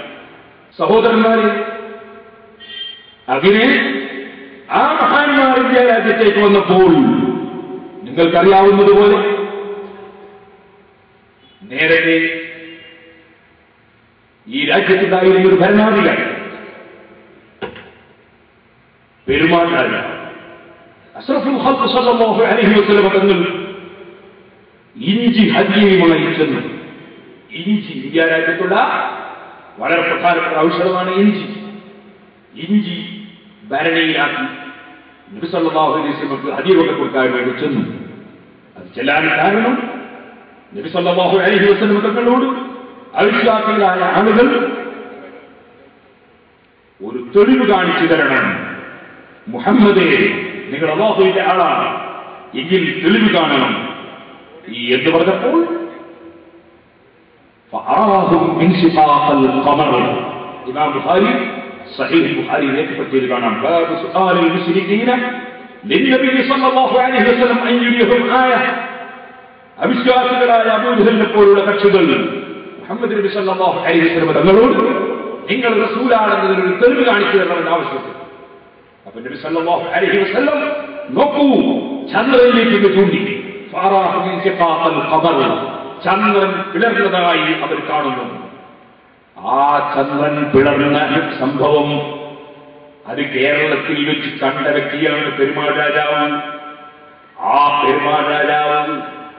സഹോദരന്മാരെ, അങ്ങനെ ആ മഹാന്മാർ ഇന്ത്യ രാജ്യത്തേക്ക് വന്നപ്പോൾ നിങ്ങൾക്കറിയാവുന്നതുപോലെ നേരത്തെ ഈ രാജ്യത്തുണ്ടായിരുന്ന ഒരു ഭരണാധികാരി പെരുമാൾ രാജാവ് അഷ്റഫുൽ ഖൽഖ് സല്ലല്ലാഹു അലൈഹി വസല്ലം തങ്ങൾ ഇഞ്ചി ഹദിയയുമായി ചെന്നു. ഇഞ്ചി ഇന്ത്യ രാജ്യത്തുള്ള വളരെ പ്രധാനപ്പെട്ട ഔഷധമാണ് ഇഞ്ചി. ഇഞ്ചി ഭരണിയിലാക്കി നബി സല്ലല്ലാഹു അലൈഹി വസല്ലം ഹദിയൊക്കെ കൊടുക്കാൻ വേണ്ടി ചെന്നു. അത് ചെല്ലാൻ കാരണം നബി സല്ലല്ലാഹു അലൈഹി വസല്ലം തങ്ങളോട് അവിശ്വാസികളായ ആളുകൾ ഒരു തെളിവ് കാണിച്ചു തരണം. മുഹമ്മദേ, നിങ്ങൾ അല്ലാഹുവിന്റെ ആളാണ് എങ്കിൽ തെളിവ് കാണണം എന്ന് പറഞ്ഞപ്പോൾ ഇമാം ബുഖാരി സഹീഹ് ബുഖാരി രേഖപ്പെടുത്തിയത് കാണാം. ബാബു സുആലിൽ മുശ്രികീന ലിന്നബി സല്ലല്ലാഹു അലൈഹി വസല്ലം അൻ യുരിയഹും ആയ. അവിശ്വാസികളായ അബൂജഹലിനെ പോലുള്ള കക്ഷികൾ മുഹമ്മദ് നബി സല്ലല്ലാഹു അലൈഹി വസല്ലം തങ്ങളോട് നിങ്ങൾ റസൂലാണെന്നതിനൊരു തെളിവ് കാണിച്ചു തരണമെന്ന് ആവശ്യപ്പെട്ടു. അപ്പൊ നബി സല്ലല്ലാഹു അലൈഹി വസല്ലം നോക്കൂ, ചന്ദ്രനിലേക്ക് ചൂണ്ടി. ചന്ദ്രൻ പിളർന്നതായി അവർ കാണുന്നു. ആ ചന്ദ്രൻ പിളർന്ന സംഭവം അത് കേരളത്തിൽ വെച്ച് കണ്ട വ്യക്തിയാണ് പെരുമാൾ രാജാവ്. ആ പെരുമാൾ രാജാവ്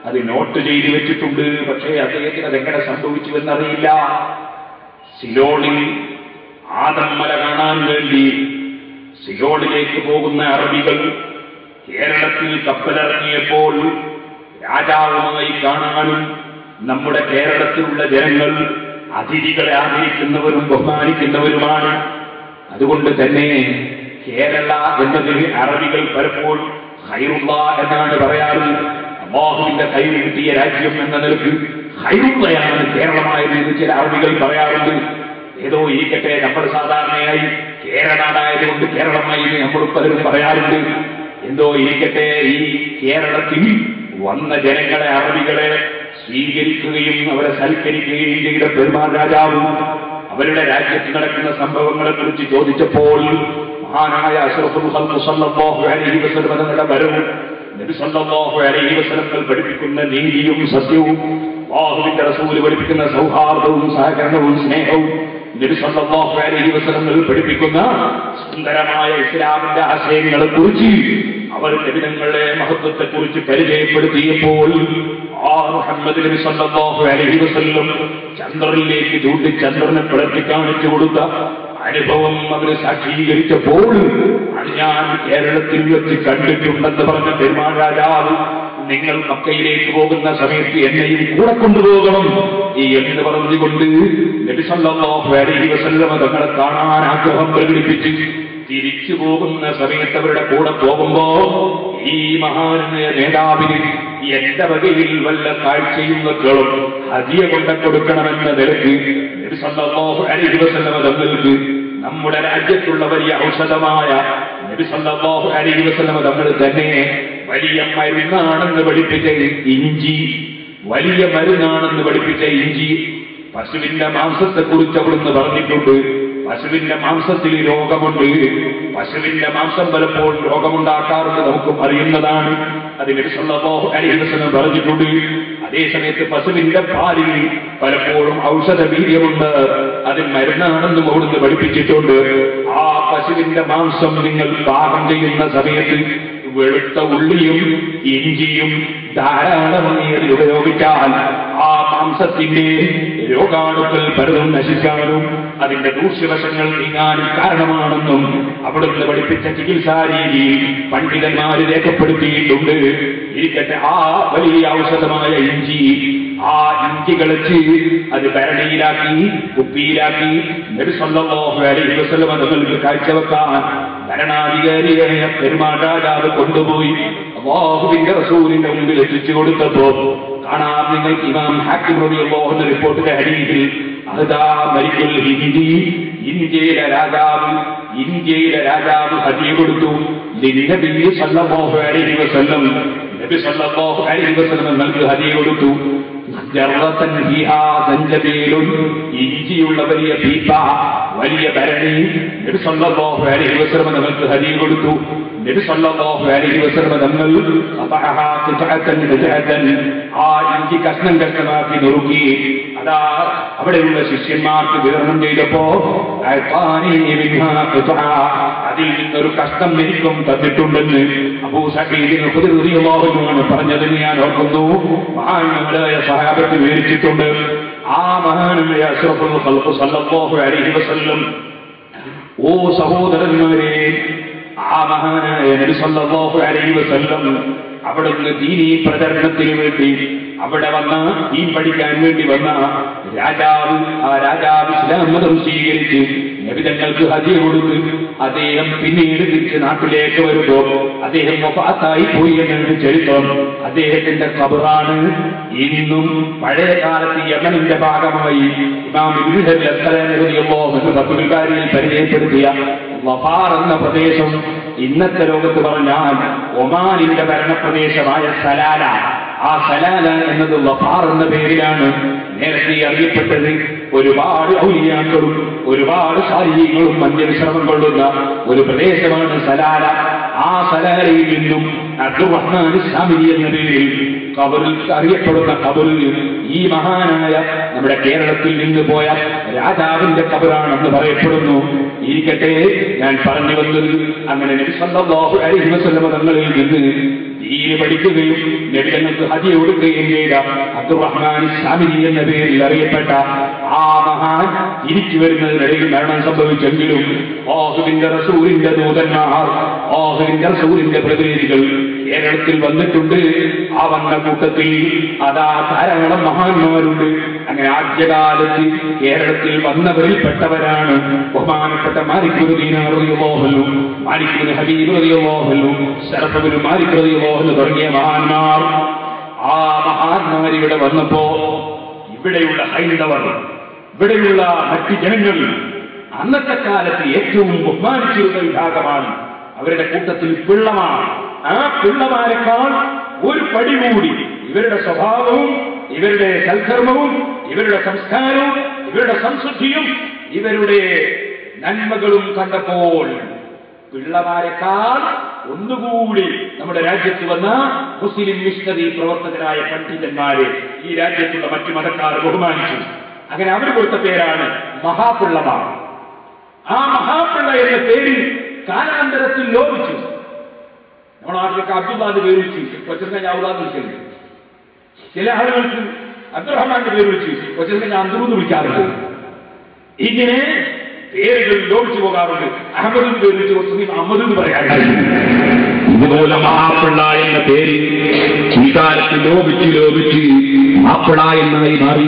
അത് നോട്ട് ചെയ്ത് വെച്ചിട്ടുണ്ട്. പക്ഷേ അദ്ദേഹത്തിന് അതെങ്ങനെ സംഭവിച്ചു എന്നറിയില്ല. സിലോണിൽ ആദമ്മല കാണാൻ വേണ്ടി സിലോണിലേക്ക് പോകുന്ന അറബികൾ കേരളത്തിൽ കപ്പലിറങ്ങിയപ്പോൾ രാജാവുമായി കാണാനും നമ്മുടെ കേരളത്തിലുള്ള ജനങ്ങൾ അതിഥികളെ ആദരിക്കുന്നവരും ബഹുമാനിക്കുന്നവരുമാണ്. അതുകൊണ്ട് തന്നെ കേരള എന്നതിൽ അറബികൾ പലപ്പോഴും ഖൈറുള്ള എന്നാണ് പറയാറ്. അല്ലാഹുവിന്റെ ഖൈർ കിട്ടിയ രാജ്യം എന്ന നിലയ്ക്ക് ഖൈറുള്ളയാണ് കേരളമായത് ചില അറബികൾ പറയാറുണ്ട്. ഏതോ ഇരിക്കട്ടെ, നമ്മൾ സാധാരണയായി കേരളനാടായതുകൊണ്ട് കേരളമായി നമ്മൾ പലരും പറയാറുണ്ട്. എന്തോ ഇരിക്കട്ടെ, ഈ കേരളത്തിൽ വന്ന ജനങ്ങളെ അറബികളെ സ്വീകരിക്കുകയും അവരെ സൽക്കരിക്കുകയും ചെയ്ത പെരുമാൾ രാജാവ് അവരുടെ രാജ്യത്ത് നടക്കുന്ന സംഭവങ്ങളെ കുറിച്ച് ചോദിച്ചപ്പോൾ മഹാനായ അഷ്റഫുൽ ഖൽഖ് സല്ലല്ലാഹു അലൈഹി വസല്ലം തങ്ങളുടെ വരവും നബി സല്ലല്ലാഹു അലൈഹി വസല്ലം പഠിപ്പിക്കുന്ന നീതിയും സത്യവും അല്ലാഹുവിന്റെ റസൂൽ പഠിപ്പിക്കുന്ന സൗഹാർദ്ദവും സഹകരണവും സ്നേഹവും നബി സല്ലല്ലാഹു അലൈഹി വസല്ലം പഠിപ്പിക്കുന്ന സുന്ദരമായ ഇസ്ലാമിന്റെ ആശയങ്ങളെ കുറിച്ച് അവർ നബിതങ്ങളുടെ മഹത്വത്തെ കുറിച്ച് പരിചയപ്പെടുത്തിയപ്പോൾ ആ മുഹമ്മദ് നബി സല്ലല്ലാഹു അലൈഹി വസല്ലം ചന്ദ്രനിലേക്ക് ചൂണ്ടി ചന്ദ്രനെ പിളർത്തി കാണിച്ചു കൊടുത്ത അനുഭവം അവർ സാക്ഷീകരിച്ചപ്പോൾ അത് ഞാൻ കേരളത്തിൽ വെച്ച് കണ്ടിട്ടുണ്ടെന്ന് പറഞ്ഞ പെരുമാൾ രാജാവ് നിങ്ങൾ മക്കയിലേക്ക് പോകുന്ന സമയത്ത് എന്നെയും കൂടെ കൊണ്ടുപോകണം എന്ന് പറഞ്ഞുകൊണ്ട് നബി സല്ലല്ലാഹു അലൈഹി വസല്ലം തങ്ങളെ കാണാൻ ആഗ്രഹം പ്രകടിപ്പിച്ച് തിരിച്ചു പോകുന്ന സമയത്ത് അവരുടെ കൂടെ പോകുമ്പോ ഈ മഹാനായ നേതാവിന് എന്റെ വകയിൽ വല്ല കാഴ്ചയും വെക്കളും ഹദിയ കൊണ്ട കൊടുക്കണമെന്ന നിലയ്ക്ക് നബി സല്ലല്ലാഹു അലൈഹി വസല്ലം തങ്ങൾക്ക് നമ്മുടെ രാജ്യത്തുള്ള വലിയ ഔഷധമായ നബി സല്ലല്ലാഹു അലൈഹി വസല്ലം തങ്ങൾ തന്നെ വലിയ മരുന്നാണെന്ന് പഠിപ്പിച്ച ഇഞ്ചി, വലിയ മരുന്നാണെന്ന് പഠിപ്പിച്ച ഇഞ്ചി, പശുവിന്റെ മാംസത്തെക്കുറിച്ച് അവിടുന്ന് പറഞ്ഞിട്ടുണ്ട്. പശുവിന്റെ മാംസത്തിൽ രോഗമുണ്ട്, പശുവിന്റെ മാംസം പലപ്പോഴും രോഗമുണ്ടാക്കാറുണ്ട്, നമുക്കും അറിയുന്നതാണ്. അത് നബി സല്ലല്ലാഹു അലൈഹി വസല്ലം പറഞ്ഞിട്ടുണ്ട്. അതേസമയത്ത് പശുവിന്റെ പാലിൽ പലപ്പോഴും ഔഷധ വീര്യമുണ്ട്, അതിൽ മരുന്നാണെന്നും അവിടുന്ന് പഠിപ്പിച്ചിട്ടുണ്ട്. ആ പശുവിന്റെ മാംസം നിങ്ങൾ പാകം ചെയ്യുന്ന സമയത്ത് വെളുത്ത ഉള്ളിയും ഇഞ്ചിയും ധാരാളമായി ഉപയോഗിച്ചാൽ ആ മാംസത്തിന്റെ രോഗാണുക്കൾ പലതും നശിക്കാനും അതിന്റെ ദൂഷ്യവശങ്ങൾ നീങ്ങാനും കാരണമാണെന്നും അവിടുന്ന് പഠിപ്പിച്ച ചികിത്സാ രീതിയിൽ പണ്ഡിതന്മാർ രേഖപ്പെടുത്തിയിട്ടുണ്ട്. ഇരിക്കട്ടെ, ആ വലിയ ഔഷധമായ ഇഞ്ചി, ആ ഇഞ്ചി കളിച്ച് അത് ഭരണിയിലാക്കി കുപ്പിയിലാക്കി നബി സല്ലല്ലാഹു അലൈഹി വസല്ലം തങ്ങൾക്ക് കാഴ്ചവെക്കാൻ ഭരണാധികാരിയായ പെരുമാൾ രാജാവ് കൊണ്ടുപോയി അല്ലാഹുവിന്റെ റസൂലിന്റെ മുമ്പിൽ എത്തിച്ചു കൊടുത്തപ്പോ കാണാം നിങ്ങൾക്ക് ഇമാം ഹാക്കിം റളിയല്ലാഹു അൻഹു റിപ്പോർട്ടിലെ ഹദീസിൽ അഹദാ മലിക്കുൽ ഹിന്ദി, ഇന്ത്യയിലെ രാജാവ് ഹദിയ കൊടുത്തു നബി സല്ലല്ലാഹു അലൈഹി വസല്ലം. നബി സല്ലല്ലാഹു അലൈഹി വസല്ലം നിങ്ങൾക്ക് ഹദിയ കൊടുത്തു ഇഞ്ചിയുള്ള വലിയ പീപ്പ, വലിയ ഭരണി നബി സല്ലല്ലാഹു അലൈഹി വസല്ലം നിങ്ങൾക്ക് ഹദിയ കൊടുത്തു. നബി സല്ലല്ലാഹു അലൈഹി വസല്ലം തങ്ങൾ ആ ഇഞ്ചി കഷ്ണം കഷ്ണമാക്കി നുറുക്കി അതാ അവിടെയുള്ള ശിഷ്യന്മാർക്ക് വിതരണം ചെയ്തപ്പോ അതിൽ നിന്നൊരു കഷ്ണം എനിക്കും തന്നിട്ടുണ്ടെന്ന് അബൂ സഈദ് ഖുദരി റളിയല്ലാഹു അൻഹു പറഞ്ഞതെന്ന് ഞാൻ ഓർക്കുന്നു. മഹാനായ സഹാബത്ത് വിവരിച്ചിട്ടുണ്ട്. ആ മഹാനായ അഷ്റഫുൽ ഖൽഖ് സല്ലല്ലാഹു അലൈഹി വസല്ലം, ഓ സഹോദരന്മാരെ, ആ മഹാനായ നബി സല്ലല്ലാഹു അലൈഹി വസല്ലം അവിടുന്ന് ദീനീ പ്രചരണത്തിന് വേണ്ടി അവിടെ വന്ന ദീൻ പഠിക്കാൻ വേണ്ടി വന്ന രാജാവ്, ആ രാജാവ് ഇസ്ലാം മതം സ്വീകരിച്ച് നബി തങ്ങൾക്ക് ഹദിയ കൊടുത്ത് അദ്ദേഹം പിന്നീട് തിരിച്ച് നാട്ടിലേക്ക് വരുമ്പോ അദ്ദേഹം വഫാത്തായി പോയി എന്നൊരു ചരിത്രം. അദ്ദേഹത്തിന്റെ ഖബറാണ് ഇന്നും പഴയ കാലത്ത് യമനിന്റെ ഭാഗമായി ഇമാം ഇബ്നു ഹജർ അസ്ഖലാനി റളിയല്ലാഹു അൻഹു ഫത്ഹുൽ ബാരിയിൽ പരിചയപ്പെടുത്തിയ വഫാർ എന്ന പ്രദേശം ഇന്നത്തെ ലോകത്ത് പറഞ്ഞാൽ ഒമാനിന്റെ ഭരണപ്രദേശമായ സലാല. ആ സലാല എന്നത് വഫാർ എന്ന പേരിലാണ് നേരത്തെ അറിയപ്പെട്ടത്. ഒരുപാട് ഔലിയാക്കളും ഒരുപാട് സാലിഹീങ്ങളും മന്യവിശ്രമം കൊള്ളുന്ന ഒരു പ്രദേശമാണ് സലാല. ആ സലാലയിൽ നിന്നും അബ്ദുറഹ്മാൻ സാമിരി എന്ന പേരിൽ ഖബറിൽ അറിയപ്പെടുന്ന ഖബറിൽ ഈ മഹാനായ നമ്മുടെ കേരളത്തിൽ നിന്ന് പോയ രാജാവിന്റെ ഖബറാണെന്ന് പറയപ്പെടുന്നു. ഇരിക്കട്ടെ, ഞാൻ പറഞ്ഞു വന്നത് അങ്ങനെ നബി സല്ലല്ലാഹു അലൈഹി വസല്ലം തങ്ങളിൽ നിന്ന് ദീൻ പഠിക്കുകയും നബി തങ്ങൾക്ക് ഹദിയ കൊടുക്കുകയും ചെയ്ത അബ്ദുറഹ്മാൻ സാമിരി എന്ന പേരിൽ അറിയപ്പെട്ട ആ മഹാൻ തിരിച്ചു വരുന്നതിനിടയിൽ മരണം സംഭവിച്ചെങ്കിലും അല്ലാഹുവിന്റെ റസൂലിന്റെ ദൂതന്മാർ, അല്ലാഹുവിന്റെ റസൂലിന്റെ പ്രതിനിധികൾ കേരളത്തിൽ വന്നിട്ടുണ്ട്. ആ വന്ന കൂട്ടത്തിൽ അതാ ധാരാളം മഹാന്മാരുണ്ട്. അങ്ങനെ ആദ്യകാലത്ത് കേരളത്തിൽ വന്നവരിൽ പെട്ടവരാണ് ബഹുമാനപ്പെട്ട മാലിക് ഇബ്നു ദീനാർ റളിയല്ലാഹു അൻഹു, മാലിക് ഇബ്നു ഹബീബ് റളിയല്ലാഹു അൻഹു, ശറഫ് ഇബ്നു മാലിക് റളിയല്ലാഹു അൻഹു തുടങ്ങിയ മഹാന്മാർ. ആ മഹാന്മാർ ഇവിടെ വന്നപ്പോ ഇവിടെയുള്ള ഹൈന്ദവർ, ഇവിടെയുള്ള മറ്റ് ജനങ്ങൾ അന്നത്തെ കാലത്ത് ഏറ്റവും ബഹുമാനിച്ചിരുന്ന വിഭാഗമാണ്. അവരുടെ കൂട്ടത്തിൽ പിള്ളമാണ്. ആ പിള്ളമാരെക്കാൾ ഒരു പടി കൂടി ഇവരുടെ സ്വഭാവവും ഇവരുടെ സൽക്കർമ്മവും ഇവരുടെ സംസ്കാരവും ഇവരുടെ സംശുദ്ധിയും ഇവരുടെ നന്മകളും കണ്ടപ്പോൾ പിള്ളമാരെക്കാൾ ഒന്നുകൂടി നമ്മുടെ രാജ്യത്ത് വന്ന മുസ്ലിം മിഷണറി പ്രവർത്തകരായ പണ്ഡിതന്മാരെ ഈ രാജ്യത്തുള്ള മറ്റു മതക്കാർ ബഹുമാനിച്ചു. അങ്ങനെ അവർ കൊടുത്ത പേരാണ് മഹാപിള്ളമാർ. ആ മഹാപിള്ള എന്ന പേര് കാലാന്തരത്തിൽ ലോപിച്ചു. നമ്മുടെ നാട്ടിലൊക്കെ അബ്ദുല്ലാന്റെ പേര് വെച്ച് കൊച്ചിനെ ഞാൻ ഔലാന്ന് വിളിക്കലുണ്ട്. ചില ആളുകൾക്ക് അബ്ദുറഹ്മാന്റെ പേര് വെച്ച് കൊച്ചിനെ ഞാൻ അന്തൂന്ന് വിളിക്കാറുണ്ട്. ഇങ്ങനെ പേരുകൾ ലോപിച്ചു പോകാറുണ്ട്. അഹമ്മദിന്റെ പേര് വെച്ച് കൊച്ചിനെ അഹമ്മദ് എന്ന് പറയാറുണ്ട്. ഇതുപോലെ മഹാപിള്ള എന്ന പേര് ഈ കാലത്ത് ലോപിച്ച് മാപ്പിള എന്നായി മാറി.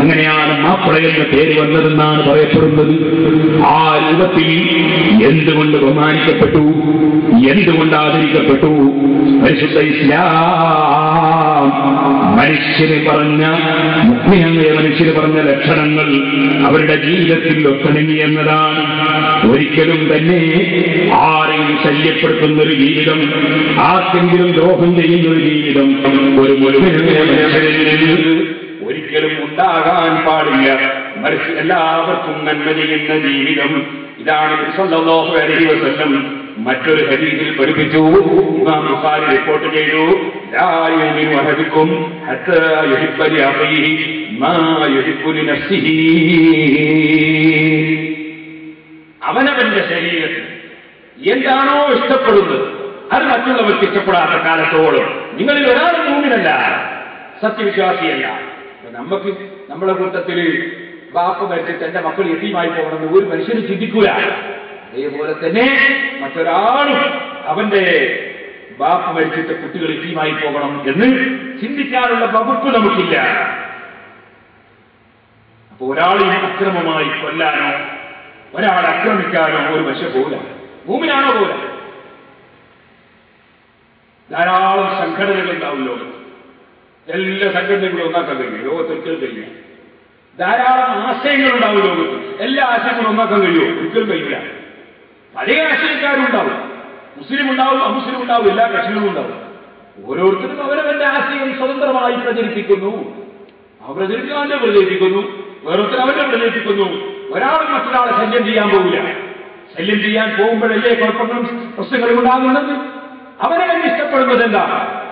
അങ്ങനെയാണ് മാപ്പിള എന്ന പേര് വന്നതെന്നാണ് പറയപ്പെടുന്നത്. ആ രൂപ ലോകത്തിൽ എന്തുകൊണ്ട് ബഹുമാനിക്കപ്പെട്ടു, എന്തുകൊണ്ട് ആദരിക്കപ്പെട്ടു? പരിശുദ്ധ ഇസ്ലാം മനുഷ്യന് പറഞ്ഞ മുഗ്നയായ മനുഷ്യന് പറഞ്ഞ ലക്ഷണങ്ങൾ അവരുടെ ജീവിതത്തിൽ ഒത്തിണങ്ങി എന്നതാണ്. ഒരിക്കലും തന്നെ ആരെയും ശല്യപ്പെടുത്തുന്നൊരു ജീവിതം, ആർക്കെങ്കിലും ദ്രോഹം ചെയ്യുന്നൊരു ജീവിതം ഒരു മുഴുവനായ മനുഷ്യരിൽ ഒരിക്കലും ഉണ്ടാകാൻ പാടില്ല. മറിച്ച് എല്ലാവർക്കും നന്മ ചെയ്യുന്ന ജീവിതം. ഇതാണ് സല്ലല്ലാഹു അലൈഹി വസല്ലം മറ്റൊരു ഹദീസിൽ പഠിപ്പിച്ചു. ഇമാം ബുഖാരി റിപ്പോർട്ട് ചെയ്തു, ലാ യുമിനു അഹദുക്കും ഹത്താ യുഹിബ്ബ ലിഅഖീഹി മാ യുഹിബ്ബു ലിനഫ്സിഹി. അവനവന്റെ ശരീരത്തിൽ എന്താണോ ഇഷ്ടപ്പെടുന്നത് അത് മറ്റുള്ളവർക്ക് ഇഷ്ടപ്പെടാത്ത കാലത്തോളം നിങ്ങളിൽ ഒരാളും മുഅ്മിനല്ല, സത്യവിശ്വാസിയല്ല. നമുക്ക് നമ്മളെ കൂട്ടത്തിൽ ബാപ്പ മരിച്ചിട്ട് എന്റെ മക്കൾ യതീമായി പോകണമെന്ന് ഒരു മനുഷ്യന് ചിന്തിക്കൂല. അതേപോലെ തന്നെ മറ്റൊരാളും അവന്റെ ബാപ്പ മരിച്ചിട്ട് കുട്ടികൾ യതീമായി പോകണം എന്ന് ചിന്തിക്കാനുള്ള വകുപ്പ് നമുക്കില്ല. അപ്പൊ ഒരാളെയും അക്രമമായി കൊല്ലാനോ ഒരാളെ ആക്രമിക്കാനോ ഒരു മനുഷ്യ പോകില്ല. മുഅ്മിനാണോ പോകില്ല. ധാരാളം സംഘടനകൾ ഉണ്ടാവും ലോകത്ത്. എല്ലാ സംഘടനകളും ഒന്നാക്കാൻ കഴിയും, ലോകത്തൊരിക്കലും കഴിയില്ല. ധാരാളം ആശയങ്ങൾ ഉണ്ടാവും ലോകത്ത്. എല്ലാ ആശയങ്ങളും ഒന്നാക്കാൻ കഴിയുമോ? ഒരിക്കലും കഴിയില്ല. പല ആശയക്കാരും ഉണ്ടാവും, മുസ്ലിം ഉണ്ടാവും, അമുസ്ലിം ഉണ്ടാവും, എല്ലാ കക്ഷികളും ഉണ്ടാവും. ഓരോരുത്തരും അവരവന്റെ ആശയം സ്വതന്ത്രമായി പ്രചരിപ്പിക്കുന്നു. പ്രചരിപ്പിക്കാതെ പ്രചരിപ്പിക്കുന്നു, ഓരോരുത്തർ അവരെ പ്രചരിപ്പിക്കുന്നു. ഒരാളും മറ്റൊരാളെ ശല്യം ചെയ്യാൻ പോകില്ല. ശല്യം ചെയ്യാൻ പോകുമ്പോഴല്ലേ കുഴപ്പങ്ങളും പ്രശ്നങ്ങളും ഉണ്ടാകുന്നത്. അവരവന് ഇഷ്ടപ്പെടുന്നത് എന്താ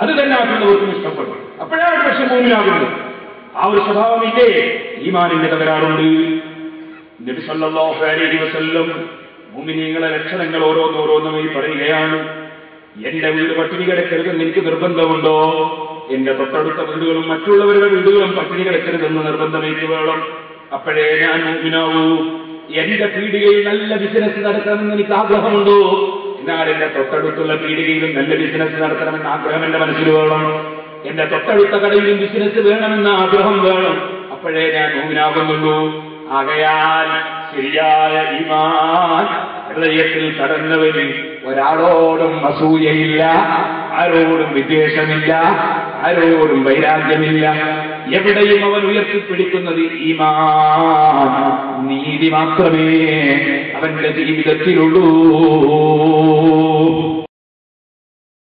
അത് തന്നെ മറ്റുള്ളവർക്കും ഇഷ്ടപ്പെടും. അപ്പോഴാണ് പക്ഷെ മുഅ്മിനാകുന്നത്. ആ ഒരു സ്വഭാവമില്ലേ? ഈമാനിന്റെ തകരാറുണ്ട്. നബി സല്ലല്ലാഹു അലൈഹി വസല്ലം മുഅ്മിനീങ്ങളുടെ ലക്ഷണങ്ങൾ ഓരോന്നോരോന്നുമായി പറയുകയാണ്. എന്റെ വീട് പട്ടിണി കിടക്കരുതെന്ന് എനിക്ക് നിർബന്ധമുണ്ടോ? എന്റെ തൊട്ടടുത്ത വീടുകളും മറ്റുള്ളവരുടെ വീടുകളും പട്ടിണി കിടക്കരുതെന്ന് നിർബന്ധം എനിക്ക് വേണം. അപ്പോഴേ ഞാൻ മുഅ്മിനാവൂ. എന്റെ പീടികയിൽ നല്ല ബിസിനസ് നടത്തണമെന്ന് എനിക്ക് ആഗ്രഹമുണ്ടോ? എന്നാൽ എന്റെ തൊട്ടടുത്തുള്ള പീടികയിലും നല്ല ബിസിനസ് നടത്തണമെന്ന ആഗ്രഹം എന്റെ മനസ്സിൽ വേണം. എന്റെ തൊട്ടടുത്ത കടയിലും ബിസിനസ് വേണമെന്ന ആഗ്രഹം വേണം. അപ്പോഴേ ഞാൻ മുഅ്മിനാകുന്നുള്ളൂ. ആകയാൽ ശരിയായ ഈമാൻ ഹൃദയത്തിൽ കടന്നവന് ഒരാളോടും അസൂയയില്ല, ആരോടും വിദ്വേഷമില്ല, ആരോടും വൈരാഗ്യമില്ല. എവിടെയും അവൻ ഉയർത്തിപ്പിടിക്കുന്നത് ഈമാൻ, നീതി മാത്രമേ അവന്റെ ജീവിതത്തിലുള്ളൂ.